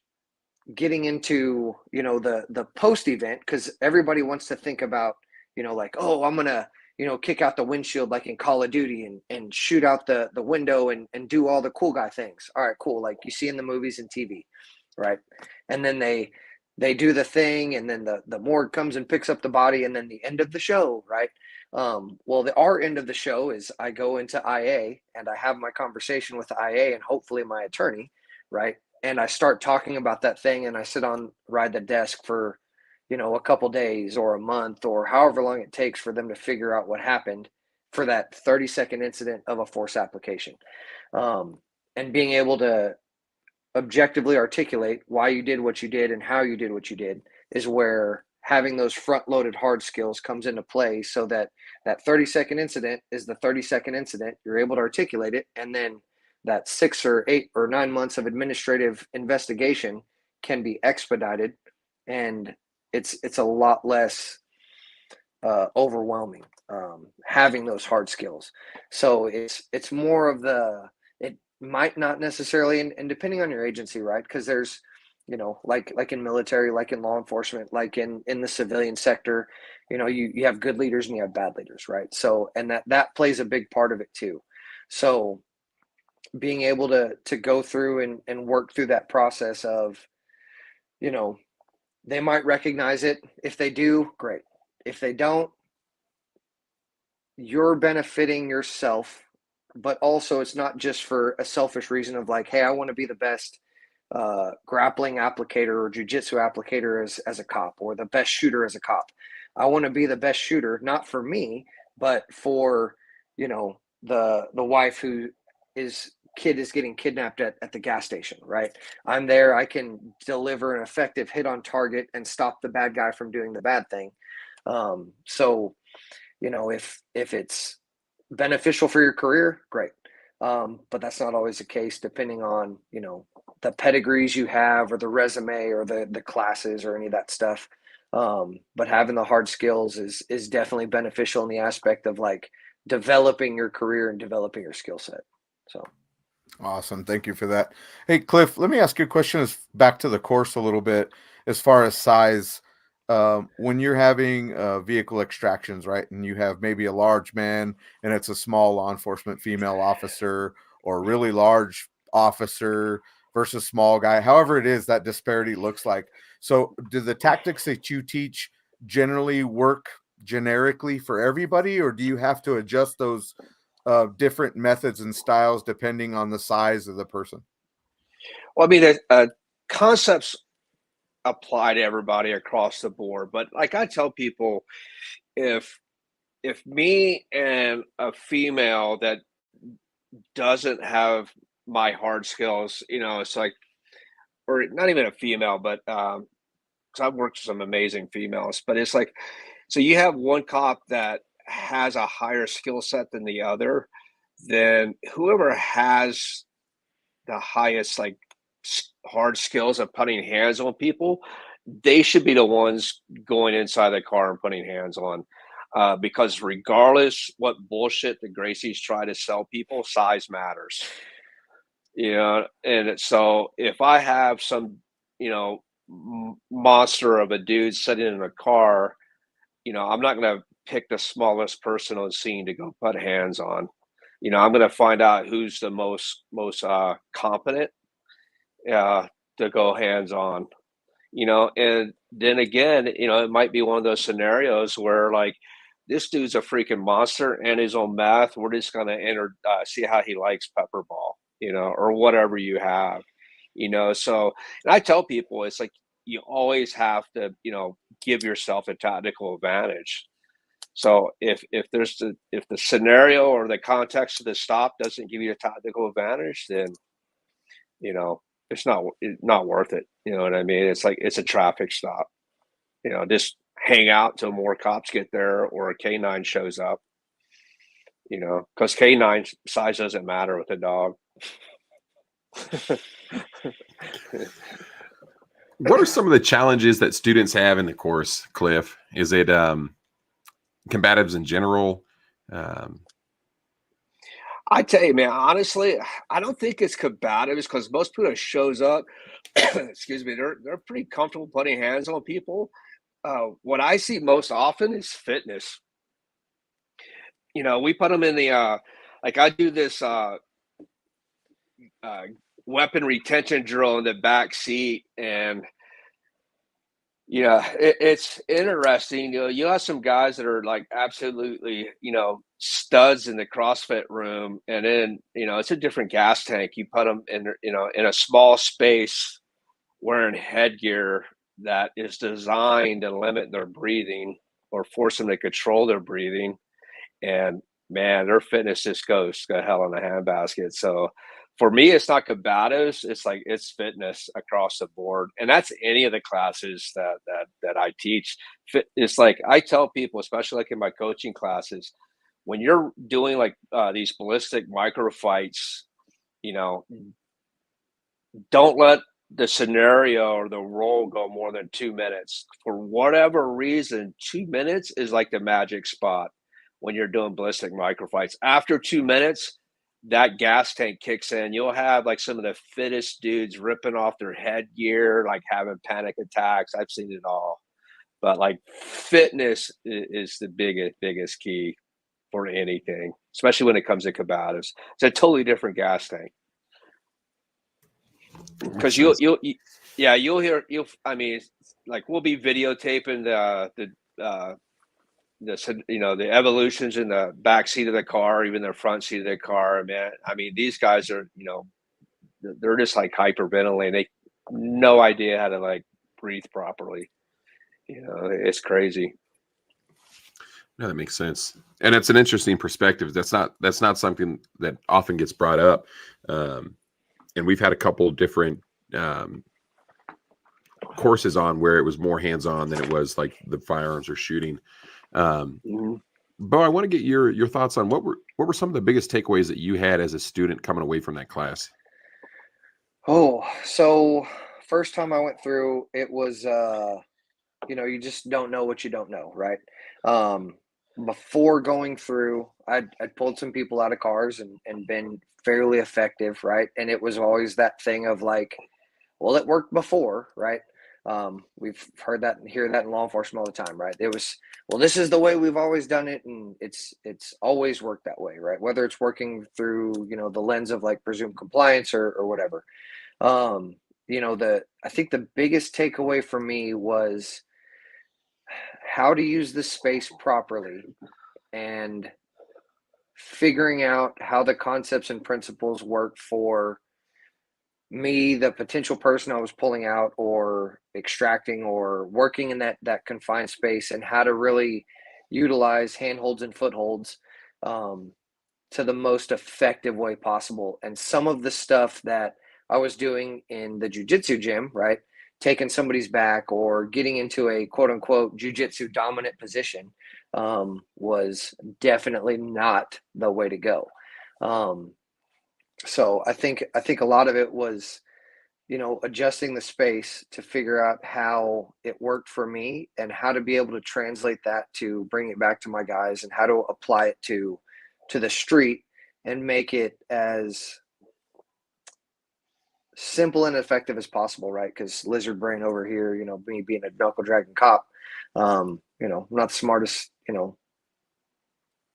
getting into, the post event, because everybody wants to think about, like, oh, I'm going to, kick out the windshield like in Call of Duty and shoot out the window and do all the cool guy things. All right, cool. Like you see in the movies and TV, right? And then they do the thing, and then the morgue comes and picks up the body, and then the end of the show, right? Well, our end of the show is I go into IA and I have my conversation with the IA and hopefully my attorney, right? And I start talking about that thing, and I ride the desk for, a couple days or a month or however long it takes for them to figure out what happened for that 30-second incident of a force application. And being able to objectively articulate why you did what you did and how you did what you did is where having those front-loaded hard skills comes into play, so that 30-second incident is the 30-second incident. You're able to articulate it, and then that 6 or 8 or 9 months of administrative investigation can be expedited, and it's a lot less overwhelming having those hard skills. So it's more of it might not necessarily, and depending on your agency, right? Because there's, like in military, like in law enforcement, like in the civilian sector, you have good leaders and you have bad leaders, right? So, and that plays a big part of it too. So being able to go through and work through that process of, they might recognize it. If they do, great. If they don't, you're benefiting yourself, but also it's not just for a selfish reason of like, hey, I want to be the best grappling applicator or jiu-jitsu applicator as a cop, or the best shooter as a cop. I want to be the best shooter, not for me, but for, the wife who kid is getting kidnapped at the gas station, right? I'm there. I can deliver an effective hit on target and stop the bad guy from doing the bad thing. So, if it's beneficial for your career, great. But that's not always the case, depending on, the pedigrees you have or the resume or the classes or any of that stuff. But having the hard skills is definitely beneficial in the aspect of like developing your career and developing your skill set. So. Awesome. Thank you for that. Hey, Cliff, let me ask you a question back to the course a little bit as far as size. When you're having vehicle extractions, right, and you have maybe a large man and it's a small law enforcement female officer, or a really large officer versus small guy, however it is, that disparity looks like. So do the tactics that you teach generally work generically for everybody, or do you have to adjust those different methods and styles depending on the size of the person? Well, I mean, the concepts apply to everybody across the board, but like I tell people, if me and a female that doesn't have my hard skills, it's like, or not even a female, but because I've worked with some amazing females, but it's like, so you have one cop that has a higher skill set than the other, then whoever has the highest like hard skills of putting hands on people, they should be the ones going inside the car and putting hands on. Because regardless what bullshit the Gracies try to sell people, size matters. And so if I have some, monster of a dude sitting in a car, I'm not going to pick the smallest person on scene to go put hands on. I'm going to find out who's the most competent to go hands on. And then again, it might be one of those scenarios where like this dude's a freaking monster and his own meth. We're just going to see how he likes pepper ball, or whatever you have, So, and I tell people, it's like, you always have to, give yourself a tactical advantage. So if the scenario or the context of the stop doesn't give you a tactical advantage, then, it's not worth it. You know what I mean? It's like, it's a traffic stop, just hang out till more cops get there or a K9 shows up, because K9 size doesn't matter with a dog. What are some of the challenges that students have in the course, Cliff? Is it combatives in general? I tell you, man, honestly, I don't think it's combatives because most people that shows up, excuse me, they're pretty comfortable putting hands on people. What I see most often is fitness. We put them in the like I do this weapon retention drill in the back seat, and it's interesting. You have some guys that are like absolutely, studs in the CrossFit room, and then it's a different gas tank. You put them in, in a small space, wearing headgear that is designed to limit their breathing or force them to control their breathing, and man, their fitness just goes to hell in a handbasket. So for me, it's not combatives. It's like, it's fitness across the board. And that's any of the classes that I teach. It's like, I tell people, especially like in my coaching classes, when you're doing like these ballistic micro fights, don't let the scenario or the role go more than 2 minutes. For whatever reason, 2 minutes is like the magic spot when you're doing ballistic micro fights. After 2 minutes, that gas tank kicks in. You'll have like some of the fittest dudes ripping off their headgear, like having panic attacks. I've seen it all. But like fitness is the biggest key for anything, especially when it comes to combatives. It's a totally different gas tank. Because you'll hear, I mean, like we'll be videotaping the evolutions in the back seat of the car, even the front seat of the car, man. I mean, these guys are, they're just like hyperventilating. They no idea how to like breathe properly. It's crazy. No, that makes sense. And it's an interesting perspective. That's not something that often gets brought up. And we've had a couple different courses on where it was more hands-on than it was like the firearms or shooting. Bo, I want to get your thoughts on what were some of the biggest takeaways that you had as a student coming away from that class? Oh, so first time I went through, it was, you just don't know what you don't know, right? Before going through, I'd pulled some people out of cars and been fairly effective, right? And it was always that thing of like, well, it worked before, right? We've heard that and hear that in law enforcement all the time, right? It was, well, this is the way we've always done it, and it's always worked that way, right? Whether it's working through, the lens of like presumed compliance or whatever. I think the biggest takeaway for me was how to use the space properly and figuring out how the concepts and principles work for me, the potential person I was pulling out or extracting or working in that confined space, and how to really utilize handholds and footholds to the most effective way possible. And some of the stuff that I was doing in the jiu-jitsu gym, right, taking somebody's back or getting into a quote unquote jiu-jitsu dominant position, was definitely not the way to go. So I think a lot of it was, adjusting the space to figure out how it worked for me and how to be able to translate that to bring it back to my guys and how to apply it to the street and make it as simple and effective as possible, right? Because lizard brain over here, me being a knuckle dragging cop, I'm not the smartest,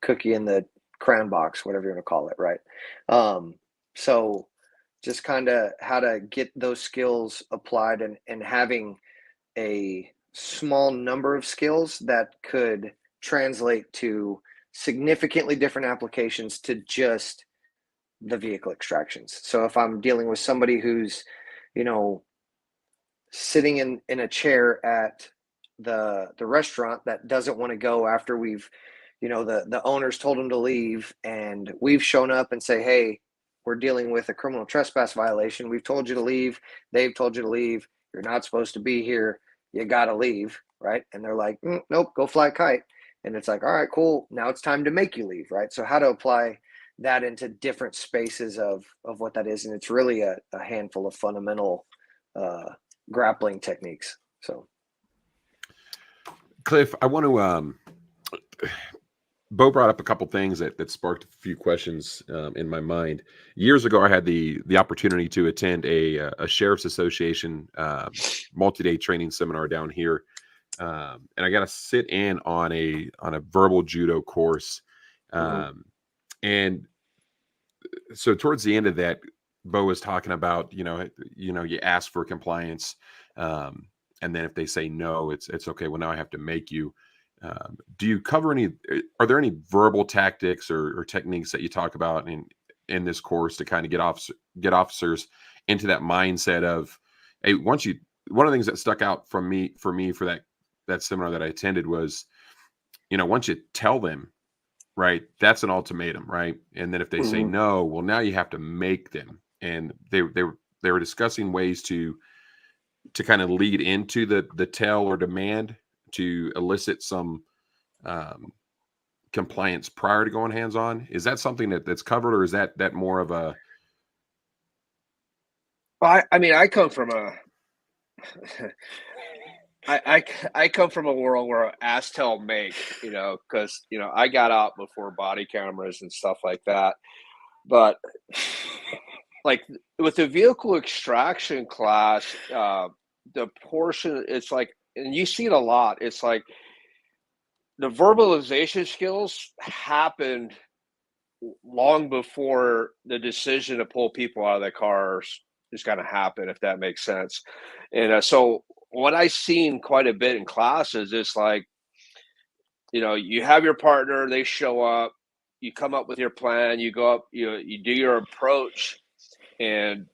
cookie in the crayon box, whatever you want to call it, right? So just kind of how to get those skills applied and having a small number of skills that could translate to significantly different applications to just the vehicle extractions. So if I'm dealing with somebody who's, sitting in a chair at the restaurant that doesn't want to go after we've, the owners told them to leave, and we've shown up and say, hey, we're dealing with a criminal trespass violation. We've told you to leave. They've told you to leave. You're not supposed to be here. You got to leave, right? And they're like, nope, go fly a kite. And it's like, all right, cool. Now it's time to make you leave, right? So how to apply that into different spaces of what that is. And it's really a handful of fundamental grappling techniques. So, Cliff, I want to Bo brought up a couple things that sparked a few questions in my mind. Years ago, I had the opportunity to attend a Sheriff's Association multi-day training seminar down here, and I got to sit in on a verbal judo course. And so towards the end of that, Bo was talking about you ask for compliance, and then if they say no, it's okay. Well, now I have to make you. Do you cover are there any verbal tactics or techniques that you talk about in this course to kind of get officers into that mindset of, hey, one of the things that stuck out for me for that seminar that I attended was, once you tell them, right, that's an ultimatum, right? And then if they say no, well, now you have to make them. And they were discussing ways to kind of lead into the tell or demand to elicit some compliance prior to going hands-on. Is that something that's covered, or is that more of a? Well, I come from a I come from a world where ask, tell, make, because I got out before body cameras and stuff like that. But like with the vehicle extraction class, the portion, it's like, and you see it a lot, it's like the verbalization skills happened long before the decision to pull people out of their cars is going to happen, if that makes sense. And so what I've seen quite a bit in classes is like, you have your partner, they show up, you come up with your plan, you go up, you do your approach, and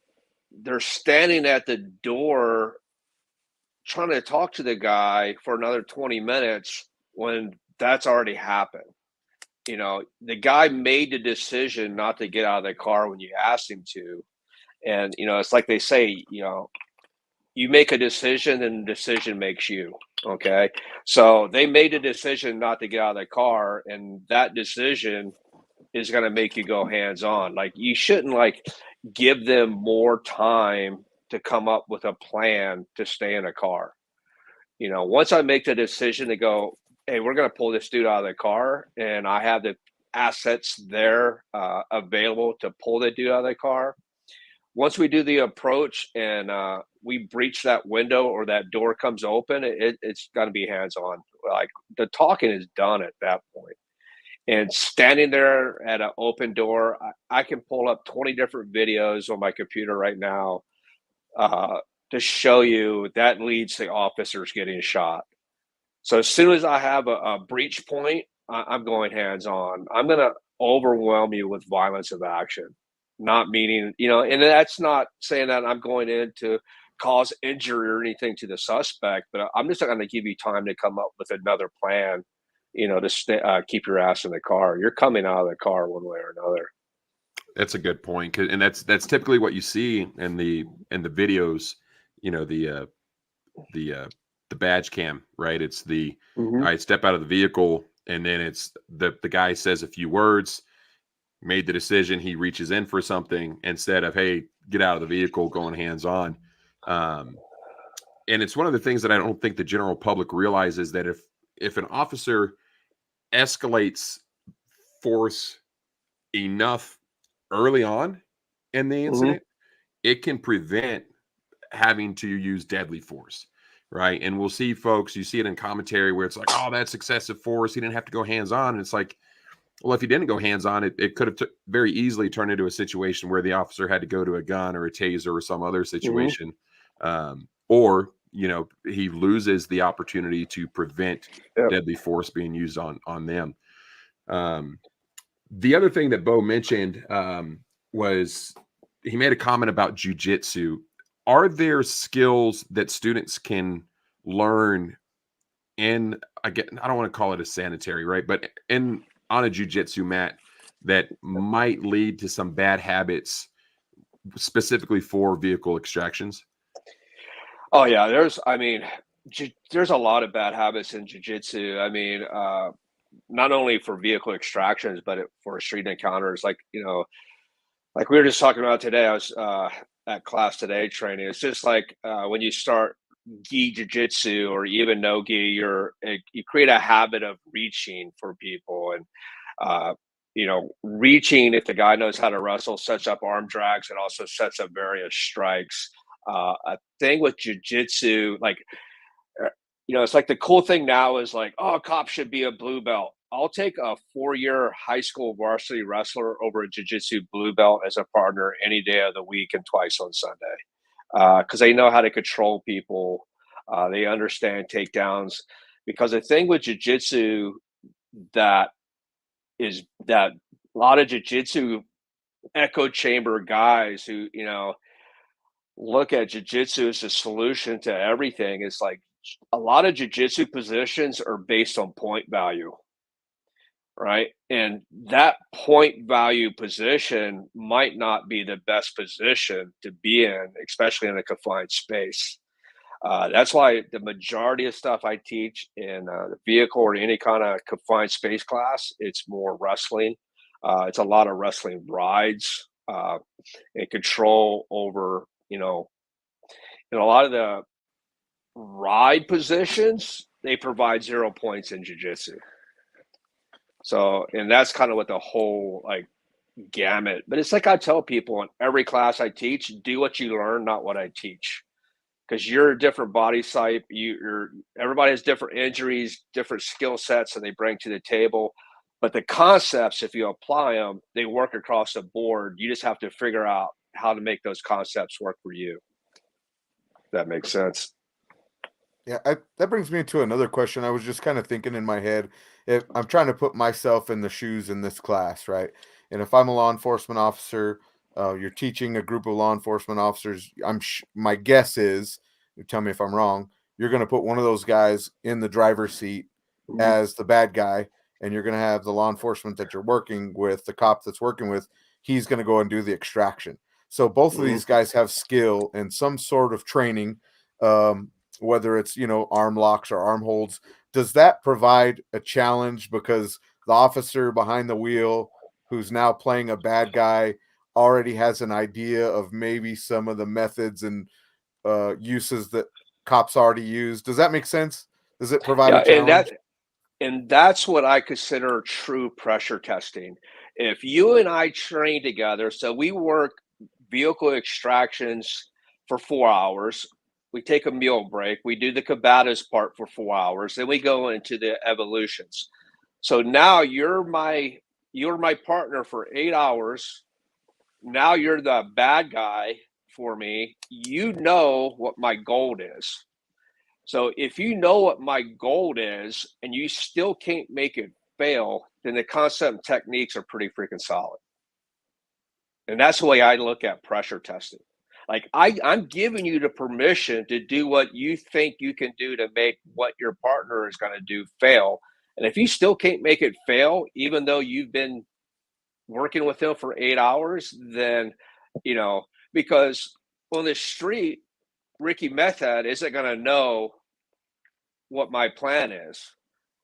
they're standing at the door trying to talk to the guy for another 20 minutes when that's already happened. The guy made the decision not to get out of the car when you asked him to. And, it's like they say, you make a decision and the decision makes you. Okay. So they made a decision not to get out of the car, and that decision is going to make you go hands on. Like, you shouldn't give them more time to come up with a plan to stay in a car. Once I make the decision to go, hey, we're going to pull this dude out of the car, and I have the assets there available to pull the dude out of the car. Once we do the approach and we breach that window or that door comes open, it's going to be hands-on. Like, the talking is done at that point. And standing there at an open door, I can pull up 20 different videos on my computer right now to show you that leads to officers getting shot. So as soon as I have a breach point, I'm going hands-on. I'm going to overwhelm you with violence of action. Not meaning, and that's not saying that I'm going in to cause injury or anything to the suspect, but I'm just not going to give you time to come up with another plan to keep your ass in the car. You're coming out of the car one way or another. That's a good point, and that's typically what you see in the videos. The badge cam, right? It's the all right, step out of the vehicle, and then it's the guy says a few words, made the decision, he reaches in for something instead of, hey, get out of the vehicle, going hands on. And it's one of the things that I don't think the general public realizes, that if an officer escalates force enough early on in the incident, it can prevent having to use deadly force, right? And we'll see folks, you see it in commentary where it's like, oh, that's excessive force, he didn't have to go hands on. And it's like, well, if he didn't go hands on, it could have very easily turned into a situation where the officer had to go to a gun or a taser or some other situation. Or, he loses the opportunity to prevent deadly force being used on them. The other thing that Bo mentioned was he made a comment about jujitsu. Are there skills that students can learn in, again, I don't want to call it a sanitary, right? But on a jujitsu mat that might lead to some bad habits specifically for vehicle extractions? Oh yeah, there's a lot of bad habits in jiu-jitsu. I mean, not only for vehicle extractions, but for street encounters. Like we were just talking about today, I was at class today training. It's just like when you start gi jiu-jitsu or even no gi, you create a habit of reaching for people, and reaching, if the guy knows how to wrestle, sets up arm drags and also sets up various strikes. A thing with jiu-jitsu, it's like the cool thing now is like, oh, a cop should be a blue belt. I'll take a 4-year high school varsity wrestler over a jiu-jitsu blue belt as a partner any day of the week and twice on Sunday, because they know how to control people. They understand takedowns. Because the thing with jiu-jitsu that a lot of jiu-jitsu echo chamber guys who look at jiu-jitsu as a solution to everything, is like a lot of jiu-jitsu positions are based on point value, right? And that point value position might not be the best position to be in, especially in a confined space. That's why the majority of stuff I teach in the vehicle or any kind of confined space class, it's more wrestling. It's a lot of wrestling rides and control over, in a lot of the ride positions, they provide 0 points in jiu-jitsu. So, and that's kind of what the whole gamut. But it's like I tell people in every class I teach, do what you learn, not what I teach. Because you're a different body type. Everybody has different injuries, different skill sets that they bring to the table. But the concepts, if you apply them, they work across the board. You just have to figure out how to make those concepts work for you. If that makes sense. Yeah, that brings me to another question. I was just kind of thinking in my head, if I'm trying to put myself in the shoes in this class, right? And if I'm a law enforcement officer, you're teaching a group of law enforcement officers, my guess is, you tell me if I'm wrong, you're going to put one of those guys in the driver's seat as the bad guy, and you're going to have the law enforcement that you're working with, the cop that's working with, he's going to go and do the extraction. So both of these guys have skill and some sort of training, whether it's, arm locks or arm holds. Does that provide a challenge because the officer behind the wheel who's now playing a bad guy already has an idea of maybe some of the methods and uses that cops already use? Does that make sense? Does it provide a challenge? And that's what I consider true pressure testing. If you and I train together, so we work vehicle extractions for 4 hours, we take a meal break, we do the combatives part for 4 hours, then we go into the evolutions. So now you're my partner for 8 hours. Now you're the bad guy for me. You know what my goal is. So if you know what my goal is and you still can't make it fail, then the concept and techniques are pretty freaking solid. And that's the way I look at pressure testing. Like I'm giving you the permission to do what you think you can do to make what your partner is going to do fail. And if you still can't make it fail, even though you've been working with him for 8 hours, then, because on the street, Ricky Meth Head isn't going to know what my plan is.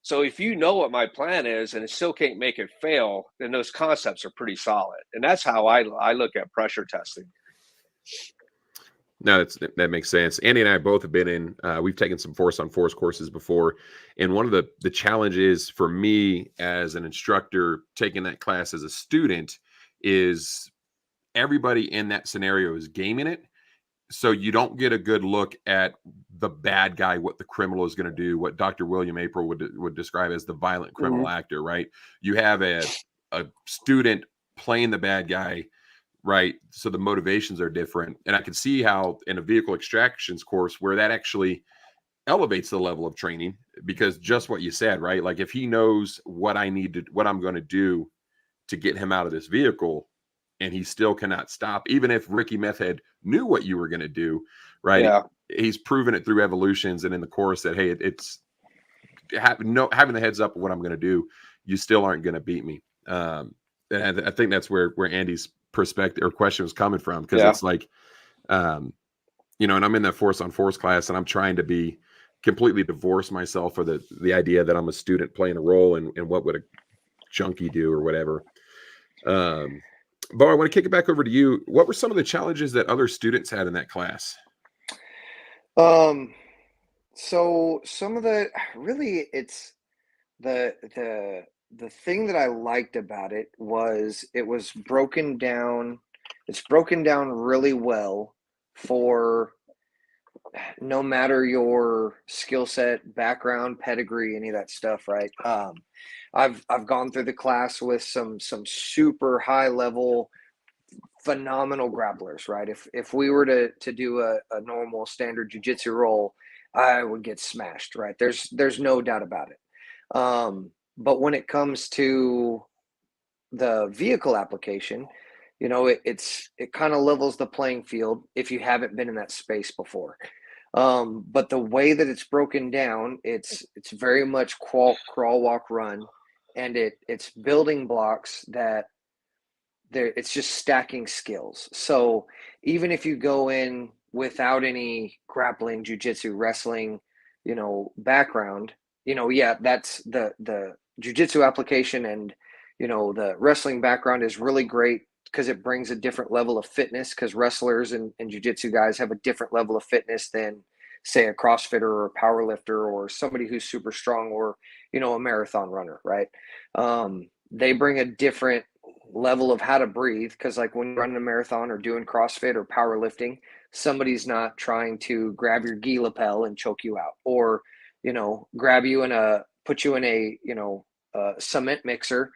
So if you know what my plan is and it still can't make it fail, then those concepts are pretty solid. And that's how I look at pressure testing. No, that makes sense. Andy and I both have been in, we've taken some force on force courses before. And one of the challenges for me as an instructor taking that class as a student is everybody in that scenario is gaming it. So you don't get a good look at the bad guy, what the criminal is going to do, what Dr. William April would describe as the violent criminal actor, right? You have a student playing the bad guy, right? So the motivations are different. And I can see how in a vehicle extractions course where that actually elevates the level of training, because just what you said, right? Like if he knows what I'm going to do to get him out of this vehicle, and he still cannot stop, even if Ricky Meth Head knew what you were going to do, right? Yeah. He's proven it through evolutions and in the course that, hey, it's having the heads up of what I'm going to do, you still aren't going to beat me. And I think that's where Andy's perspective or question was coming from, because it's like, and I'm in that force on force class and I'm trying to be completely divorce myself for the idea that I'm a student playing a role and what would a junkie do or whatever. Bo, I want to kick it back over to you. What were some of the challenges that other students had in that class? So some of the it's the thing that I liked about it was broken down. It's broken down really well for no matter your skill set, background, pedigree, any of that stuff, right? I've gone through the class with some super high level, phenomenal grapplers, right? If we were to do a normal standard jiu-jitsu roll, I would get smashed, right? There's no doubt about it. But when it comes to the vehicle application, it kind of levels the playing field if you haven't been in that space before. But the way that it's broken down, it's very much crawl, walk, run, and it's building blocks that it's just stacking skills. So even if you go in without any grappling, jiu-jitsu, wrestling, background, that's the jiu-jitsu application, and the wrestling background is really great because it brings a different level of fitness, because wrestlers and jiu-jitsu guys have a different level of fitness than, say, a CrossFitter or a power lifter or somebody who's super strong, or a marathon runner, right? They bring a different level of how to breathe, because like when you're running a marathon or doing CrossFit or powerlifting, somebody's not trying to grab your gi lapel and choke you out, or grab you put you in a cement mixer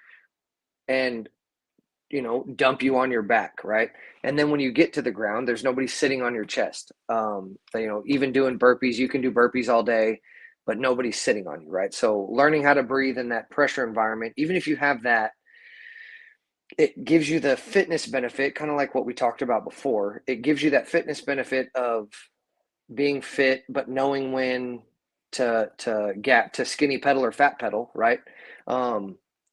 and dump you on your back, right? And then when you get to the ground, there's nobody sitting on your chest. Even doing burpees, you can do burpees all day, but nobody's sitting on you, right? So learning how to breathe in that pressure environment, even if you have that, it gives you the fitness benefit, kind of like what we talked about before. It gives you that fitness benefit of being fit, but knowing when to skinny pedal or fat pedal, right?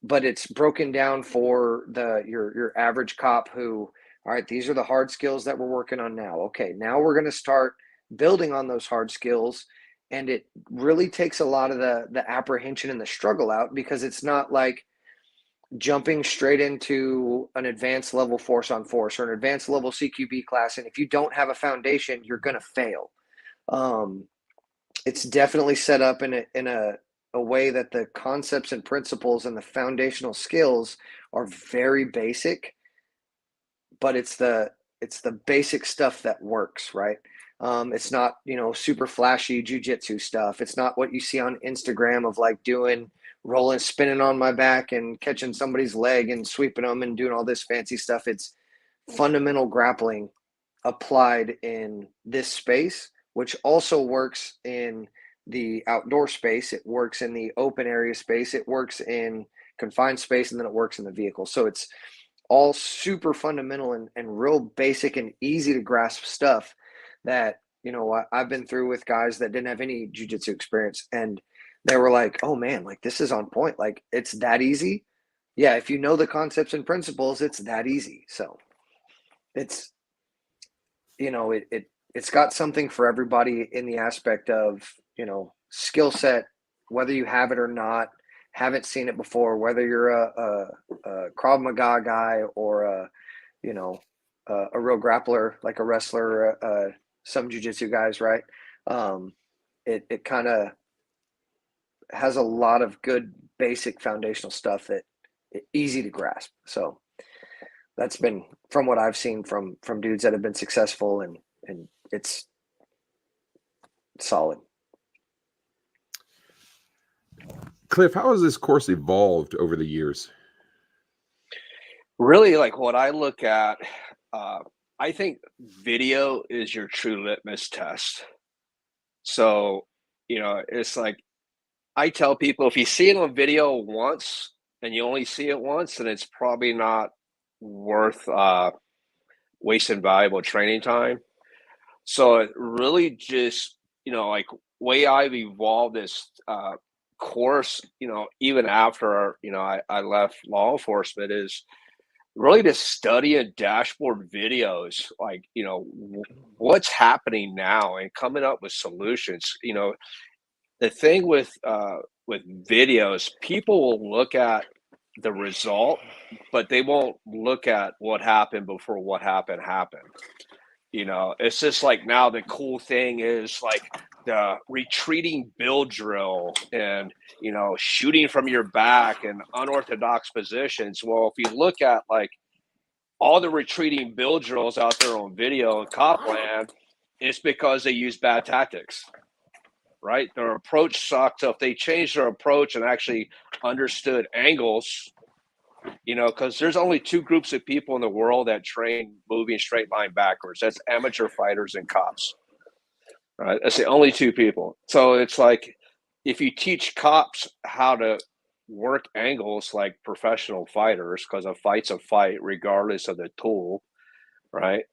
But it's broken down for your average cop who, all right, these are the hard skills that we're working on now. Okay, now we're going to start building on those hard skills. And it really takes a lot of the apprehension and the struggle out, because it's not like jumping straight into an advanced level force on force or an advanced level CQB class. And if you don't have a foundation, you're going to fail. It's definitely set up in a way that the concepts and principles and the foundational skills are very basic, but it's the basic stuff that works, right? It's not, super flashy jiu-jitsu stuff. It's not what you see on Instagram of like doing rolling, spinning on my back and catching somebody's leg and sweeping them and doing all this fancy stuff. It's fundamental grappling applied in this space, which also works in the outdoor space. It works in the open area space. It works in confined space, and then it works in the vehicle. So it's all super fundamental and real basic and easy to grasp stuff that, I've been through with guys that didn't have any jiu-jitsu experience, and they were like, oh man, like this is on point. Like it's that easy. Yeah. If you know the concepts and principles, it's that easy. So it's, it's got something for everybody in the aspect of, skill set, whether you have it or not, haven't seen it before, whether you're a Krav Maga guy or a real grappler, like a wrestler, some jiu-jitsu guys, right? It kind of has a lot of good basic foundational stuff that easy to grasp. So that's been from what I've seen from dudes that have been successful, and it's solid. Cliff, how has this course evolved over the years? Really, like what I look at, I think video is your true litmus test. So, it's like I tell people, if you see it on video once and you only see it once, then it's probably not worth wasting valuable training time. So it really just, like way I've evolved this course, even after, I left law enforcement, is really to study and dashboard videos, like, what's happening now and coming up with solutions. The thing with videos, people will look at the result, but they won't look at what happened before what happened. It's just like now the cool thing is like the retreating bill drill and, shooting from your back and unorthodox positions. Well, if you look at like all the retreating bill drills out there on video in Copland, it's because they use bad tactics, right? Their approach sucked. So if they changed their approach and actually understood angles, because there's only two groups of people in the world that train moving straight line backwards. That's amateur fighters and cops, right? That's the only two people. So it's like, if you teach cops how to work angles like professional fighters, because a fight's a fight regardless of the tool, right?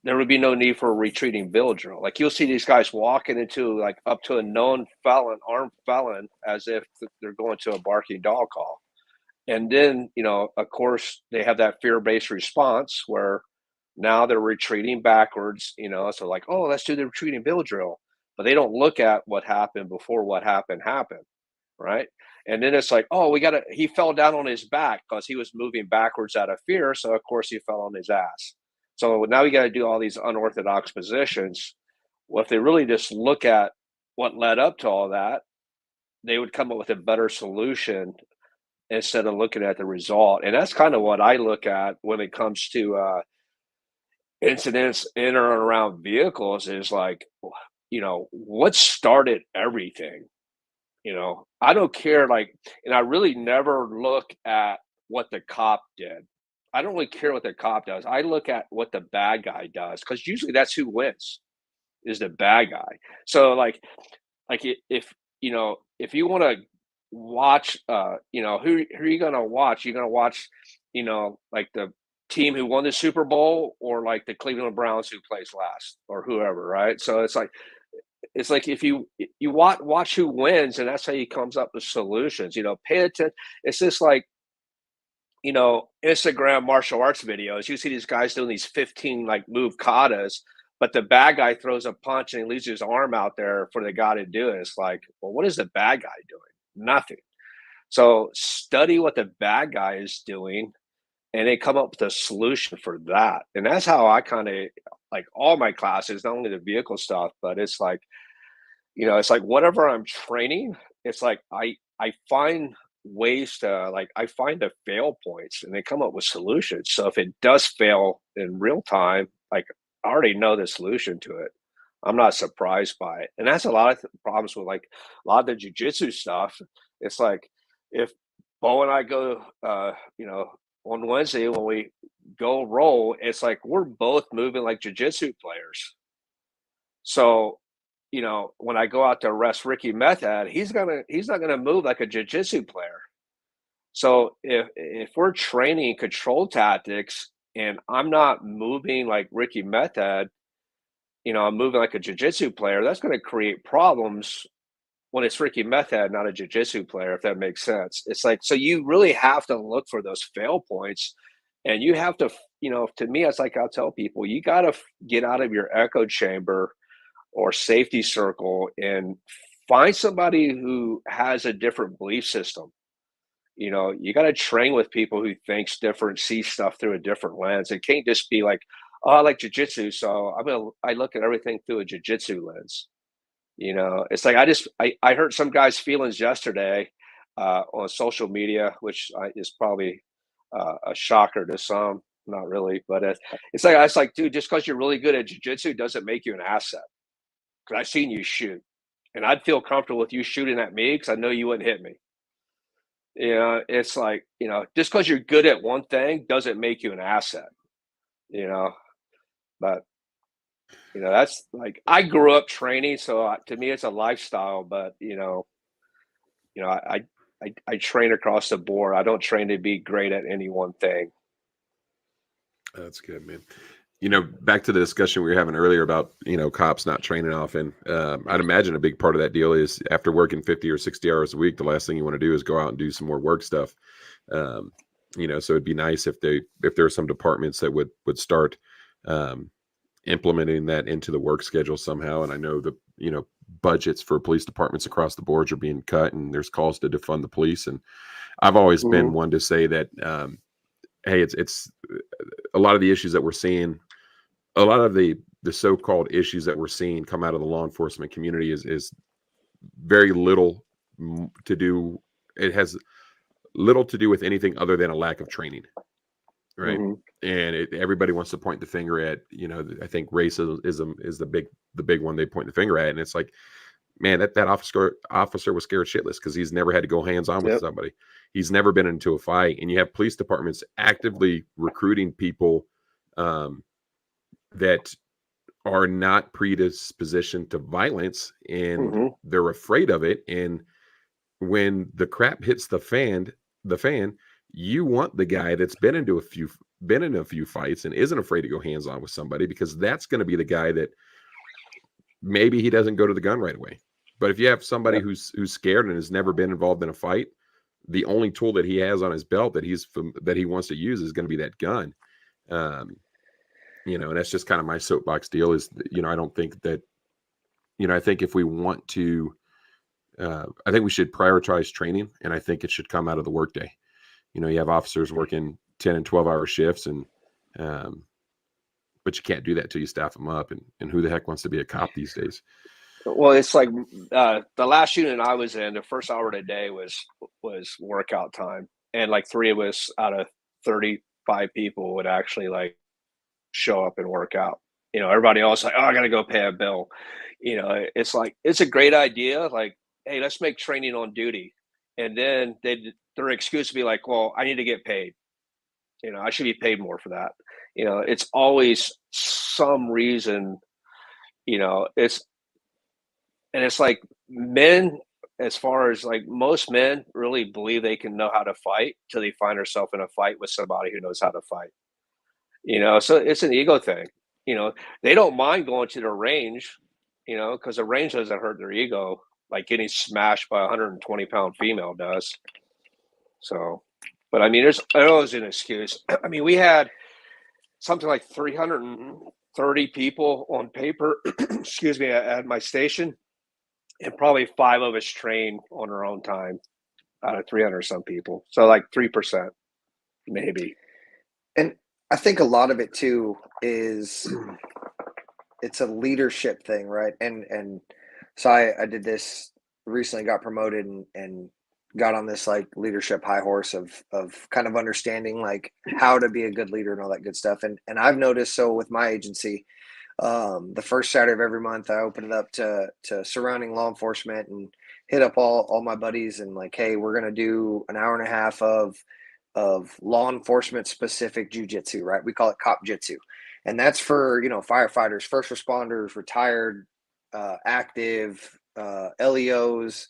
There would be no need for a retreating bill drill. Like you'll see these guys walking into like up to a known felon, armed felon, as if they're going to a barking dog call. And then, of course, they have that fear-based response where now they're retreating backwards, so like, oh, let's do the retreating bill drill. But they don't look at what happened before what happened, right? And then it's like, oh, he fell down on his back because he was moving backwards out of fear. So, of course, he fell on his ass. So now we got to do all these unorthodox positions. Well, if they really just look at what led up to all that, they would come up with a better solution instead of looking at the result. And that's kind of what I look at when it comes to incidents in or around vehicles, is like, what started everything? I don't care, like, and I really never look at what the cop did. I don't really care what the cop does. I look at what the bad guy does, because usually that's who wins, is the bad guy. So like if you want to watch, who are you going to watch? You're going to watch, like the team who won the Super Bowl, or like the Cleveland Browns who plays last, or whoever, right? So it's like if you watch who wins, and that's how he comes up with solutions. Pay attention. It's just like, Instagram martial arts videos. You see these guys doing these 15 like move katas, but the bad guy throws a punch and he leaves his arm out there for the guy to do it. It's like, well, what is the bad guy doing? Nothing. So study what the bad guy is doing, and then come up with a solution for that. And that's how I kind of like all my classes, not only the vehicle stuff, but it's like, it's like whatever I'm training, it's like I find ways to, like, I find the fail points and they come up with solutions. So if it does fail in real time, like I already know the solution to it. I'm not surprised by it. And that's a lot of problems with like a lot of the jiu-jitsu stuff. It's like if Bo and I go, on Wednesday when we go roll, it's like we're both moving like jiu-jitsu players. So, when I go out to arrest Ricky Method, he's not gonna move like a jiu-jitsu player. So if we're training control tactics and I'm not moving like Ricky Method, I'm moving like a jiu-jitsu player, that's going to create problems when it's freaking meth head, not a jiu-jitsu player, if that makes sense. It's like, so you really have to look for those fail points, and you have to, to me, it's like I'll tell people, you got to get out of your echo chamber or safety circle and find somebody who has a different belief system. You got to train with people who thinks different, see stuff through a different lens. It can't just be like, oh, I like jiu-jitsu, so I look at everything through a jiu-jitsu lens. It's like I hurt some guy's feelings yesterday on social media, which is probably a shocker to some, not really, but it's like, dude, just because you're really good at jiu-jitsu doesn't make you an asset. Because I've seen you shoot, and I'd feel comfortable with you shooting at me because I know you wouldn't hit me. It's like, just because you're good at one thing doesn't make you an asset. But that's like, I grew up training, so to me it's a lifestyle. But I train across the board. I don't train to be great at any one thing. That's good, man. Back to the discussion we were having earlier about, cops not training often. I'd imagine a big part of that deal is after working 50 or 60 hours a week, the last thing you want to do is go out and do some more work stuff. So it'd be nice if there are some departments that would start implementing that into the work schedule somehow. And I know the, budgets for police departments across the boards are being cut, and there's calls to defund the police. And I've always been one to say that, hey, it's a lot of the issues that we're seeing, a lot of the so-called issues that we're seeing come out of the law enforcement community is very little to do. It has little to do with anything other than a lack of training. Right. And everybody wants to point the finger at, I think racism is the big one they point the finger at. And it's like, man, that officer was scared shitless because he's never had to go hands-on with somebody. He's never been into a fight. And you have police departments actively recruiting people that are not predispositioned to violence, and they're afraid of it. And when the crap hits the fan, you want the guy that's been in a few fights and isn't afraid to go hands-on with somebody, because that's going to be the guy that maybe he doesn't go to the gun right away. But if you have somebody who's scared and has never been involved in a fight, the only tool that he has on his belt that he wants to use is going to be that gun. And that's just kind of my soapbox deal is, I don't think that, I think if we want to, I think we should prioritize training, and I think it should come out of the workday. You have officers working 10 and 12-hour shifts, and but you can't do that till you staff them up. And who the heck wants to be a cop these days? Well, it's like the last unit I was in, the first hour of the day was workout time, and like 3 of us out of 35 people would actually like show up and work out. Everybody else like, oh, I got to go pay a bill. It's like, it's a great idea. Like, hey, let's make training on duty. And then their excuse would be like, well, I need to get paid. I should be paid more for that. It's always some reason, it's like men, as far as like most men really believe they can know how to fight till they find themselves in a fight with somebody who knows how to fight. So it's an ego thing. They don't mind going to the range, because the range doesn't hurt their ego like getting smashed by a 120-pound female does. So, but I mean, there's always an excuse. I mean, we had something like 330 people on paper, excuse me, at my station, and probably 5 of us trained on our own time out of 300 some people. So like 3%, maybe. And I think a lot of it too is it's a leadership thing, right? And so I did this recently, got promoted and got on this like leadership high horse of kind of understanding like how to be a good leader and all that good stuff. And I've noticed, so with my agency, the first Saturday of every month, I open it up to surrounding law enforcement and hit up all my buddies and like, hey, we're going to do an hour and a half of law enforcement specific jujitsu, right? We call it cop jitsu. And that's for, firefighters, first responders, retired, active, LEOs,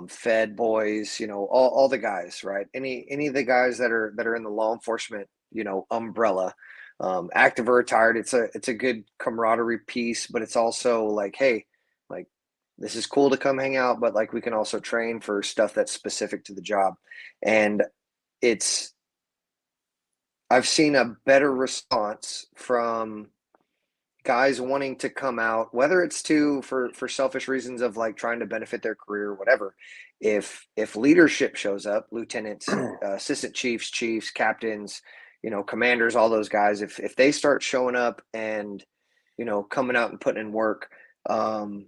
Fed boys, all the guys, right? Any of the guys that are in the law enforcement, umbrella, active or retired. It's a good camaraderie piece, but it's also like, hey, like this is cool to come hang out, but like we can also train for stuff that's specific to the job. And I've seen a better response from guys wanting to come out, whether it's for selfish reasons of like trying to benefit their career or whatever. If leadership shows up, lieutenants, assistant chiefs, captains, commanders, all those guys, if they start showing up and coming out and putting in work, the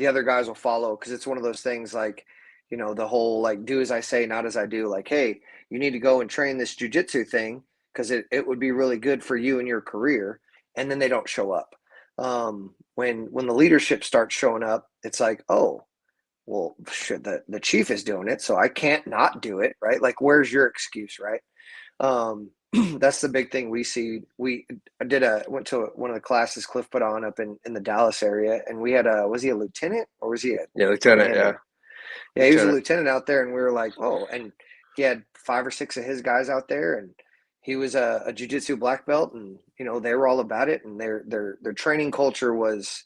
other guys will follow, because it's one of those things like, the whole like do as I say, not as I do. Like, hey, you need to go and train this jujitsu thing because it would be really good for you and your career. And then they don't show up. When the leadership starts showing up, it's like, oh, well, shit, the chief is doing it, so I can't not do it, right? Like, where's your excuse, right? That's the big thing we see. I went to one of the classes Cliff put on up in the Dallas area, and we had was he a lieutenant or was he a lieutenant? commander? Yeah, he was a lieutenant out there, and we were like, oh, and he had 5 or 6 of his guys out there, and he was a jiu-jitsu black belt, and they were all about it, and their training culture was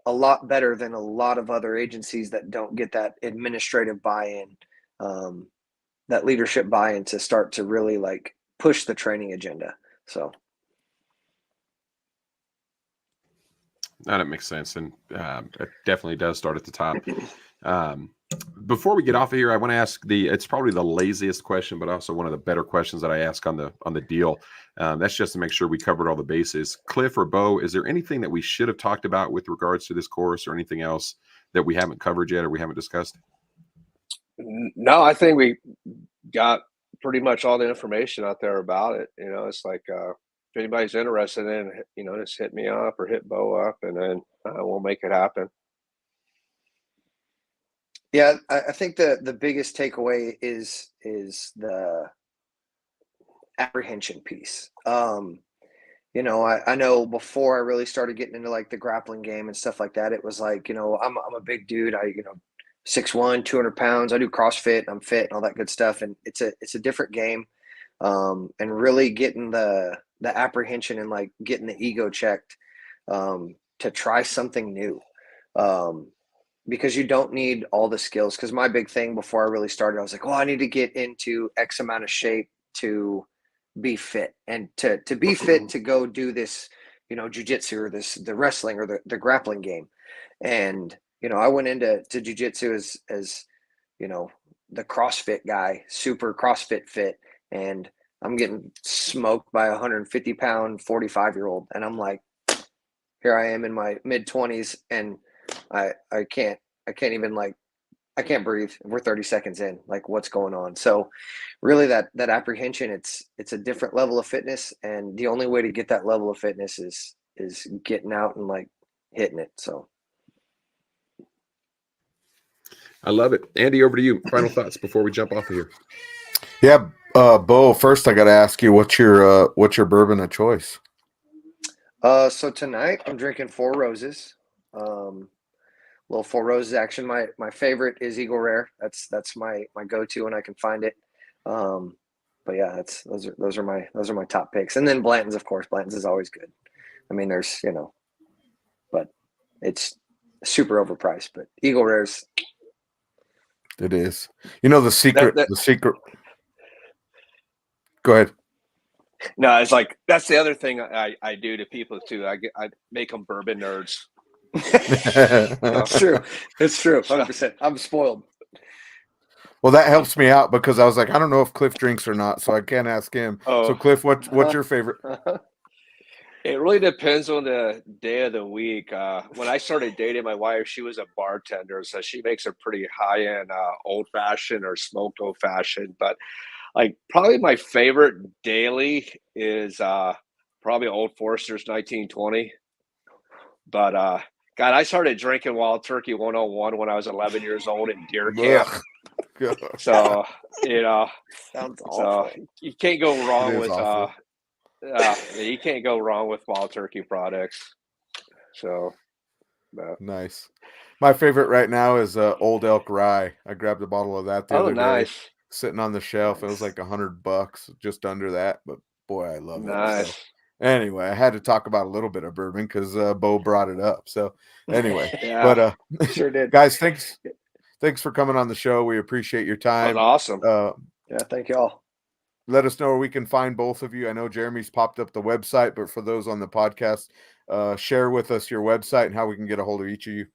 a lot better than a lot of other agencies that don't get that administrative buy-in, that leadership buy-in to start to really like push the training agenda. So that makes sense, and it definitely does start at the top. Before we get off of here, I want to ask it's probably the laziest question, but also one of the better questions that I ask on the deal. That's just to make sure we covered all the bases. Cliff or Bo, is there anything that we should have talked about with regards to this course, or anything else that we haven't covered yet or we haven't discussed? No, I think we got pretty much all the information out there about it. It's like, if anybody's interested in it, just hit me up or hit Bo up, and then we'll make it happen. Yeah, I think the biggest takeaway is the apprehension piece. I know before I really started getting into like the grappling game and stuff like that, it was like, I'm a big dude. 6'1", 200 pounds. I do CrossFit. I'm fit and all that good stuff. And it's a different game. And really getting the apprehension and like getting the ego checked to try something new. Because you don't need all the skills. Because my big thing before I really started, I was like, I need to get into X amount of shape to be fit, and to be fit to go do this, jiu-jitsu or the wrestling or the grappling game. And, I went into jiu-jitsu as the CrossFit guy, super CrossFit fit. And I'm getting smoked by a 150-pound 45-year-old. And I'm like, here I am in my mid-20s, and I can't even I can't breathe. We're 30 seconds in, like what's going on? So really that apprehension, it's a different level of fitness. And the only way to get that level of fitness is getting out and like hitting it. So. I love it. Andy, over to you. Final thoughts before we jump off of here. Yeah. Bo, first I got to ask you, what's your bourbon of choice? So tonight I'm drinking Four Roses. Little Four Roses action. My favorite is Eagle Rare. That's my go-to when I can find it. But yeah, those are my top picks. And then Blanton's, of course. Blanton's is always good. I mean, there's but it's super overpriced. But Eagle Rare's. It is. The secret. The secret. Go ahead. No, it's like that's the other thing I do to people too. I make them bourbon nerds. It's true. It's true. 100%. I'm spoiled. Well, that helps me out because I was like, I don't know if Cliff drinks or not, so I can't ask him. Oh. So, Cliff, what's your favorite? It really depends on the day of the week. When I started dating my wife, she was a bartender, so she makes a pretty high-end old-fashioned or smoked old-fashioned. But like probably my favorite daily is probably Old Forester's 1920. But God, I started drinking Wild Turkey 101 when I was 11 years old in deer camp. So, sounds awful. So you can't go wrong with you can't go wrong with Wild Turkey products. So nice. My favorite right now is Old Elk Rye. I grabbed a bottle of that the other day, sitting on the shelf. Nice. It was like $100, just under that. But boy, I love it. Nice. So Anyway, I had to talk about a little bit of bourbon because Bo brought it up. So anyway, Yeah. but Sure did. guys, thanks for coming on the show. We appreciate your That was time. awesome. Yeah, thank y'all. Let us know where we can find both of you. I know Jeremy's popped up the website, but for those on the podcast, share with us your website and how we can get a hold of each of you.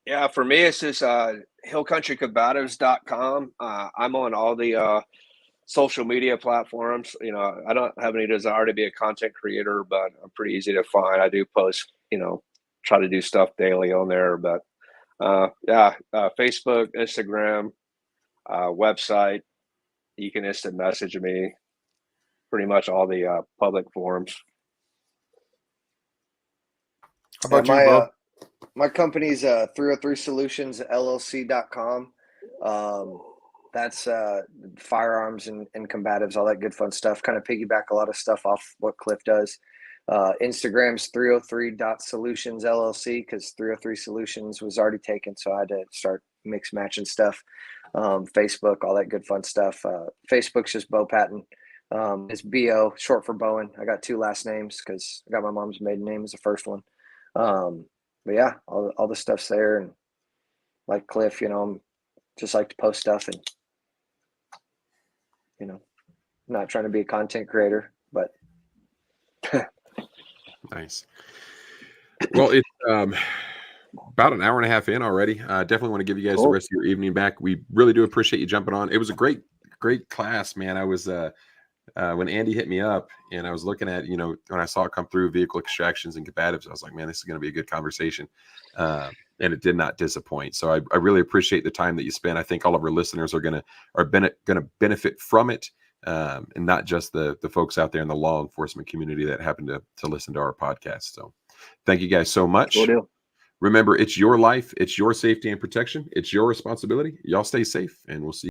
Yeah, for me, it's just hillcountrycombatives.com. I'm on all the social media platforms. You know, I don't have any desire to be a content creator, but I'm pretty easy to find. I do post, try to do stuff daily on there. But Facebook, Instagram, website. You can instant message me. Pretty much all the public forums. How about you, Bo? My company's 303 Solutions LLC.com. That's firearms and combatives, all that good fun stuff. Kind of piggyback a lot of stuff off what Cliff does. Instagram's 303.solutions LLC because 303 Solutions was already taken, so I had to start mix matching stuff. Facebook, all that good fun stuff. Facebook's just Bo Patton. It's BO, short for Bowen. I got two last names because I got my mom's maiden name as the first one. But yeah, all the stuff's there, and like Cliff, I'm just like to post stuff, and not trying to be a content creator, but nice. Well, it's about an hour and a half in already. Definitely want to give you guys the rest of your evening back. We really do appreciate you jumping on. It was a great class, man. I was when Andy hit me up and I was looking at, when I saw it come through, vehicle extractions and combatives, I was like, man, this is going to be a good conversation. And it did not disappoint. So I really appreciate the time that you spent. I think all of our listeners are going to benefit from it. And not just the folks out there in the law enforcement community that happen to listen to our podcast. So thank you guys so much. Remember, it's your life, it's your safety and protection. It's your responsibility. Y'all stay safe, and we'll see you.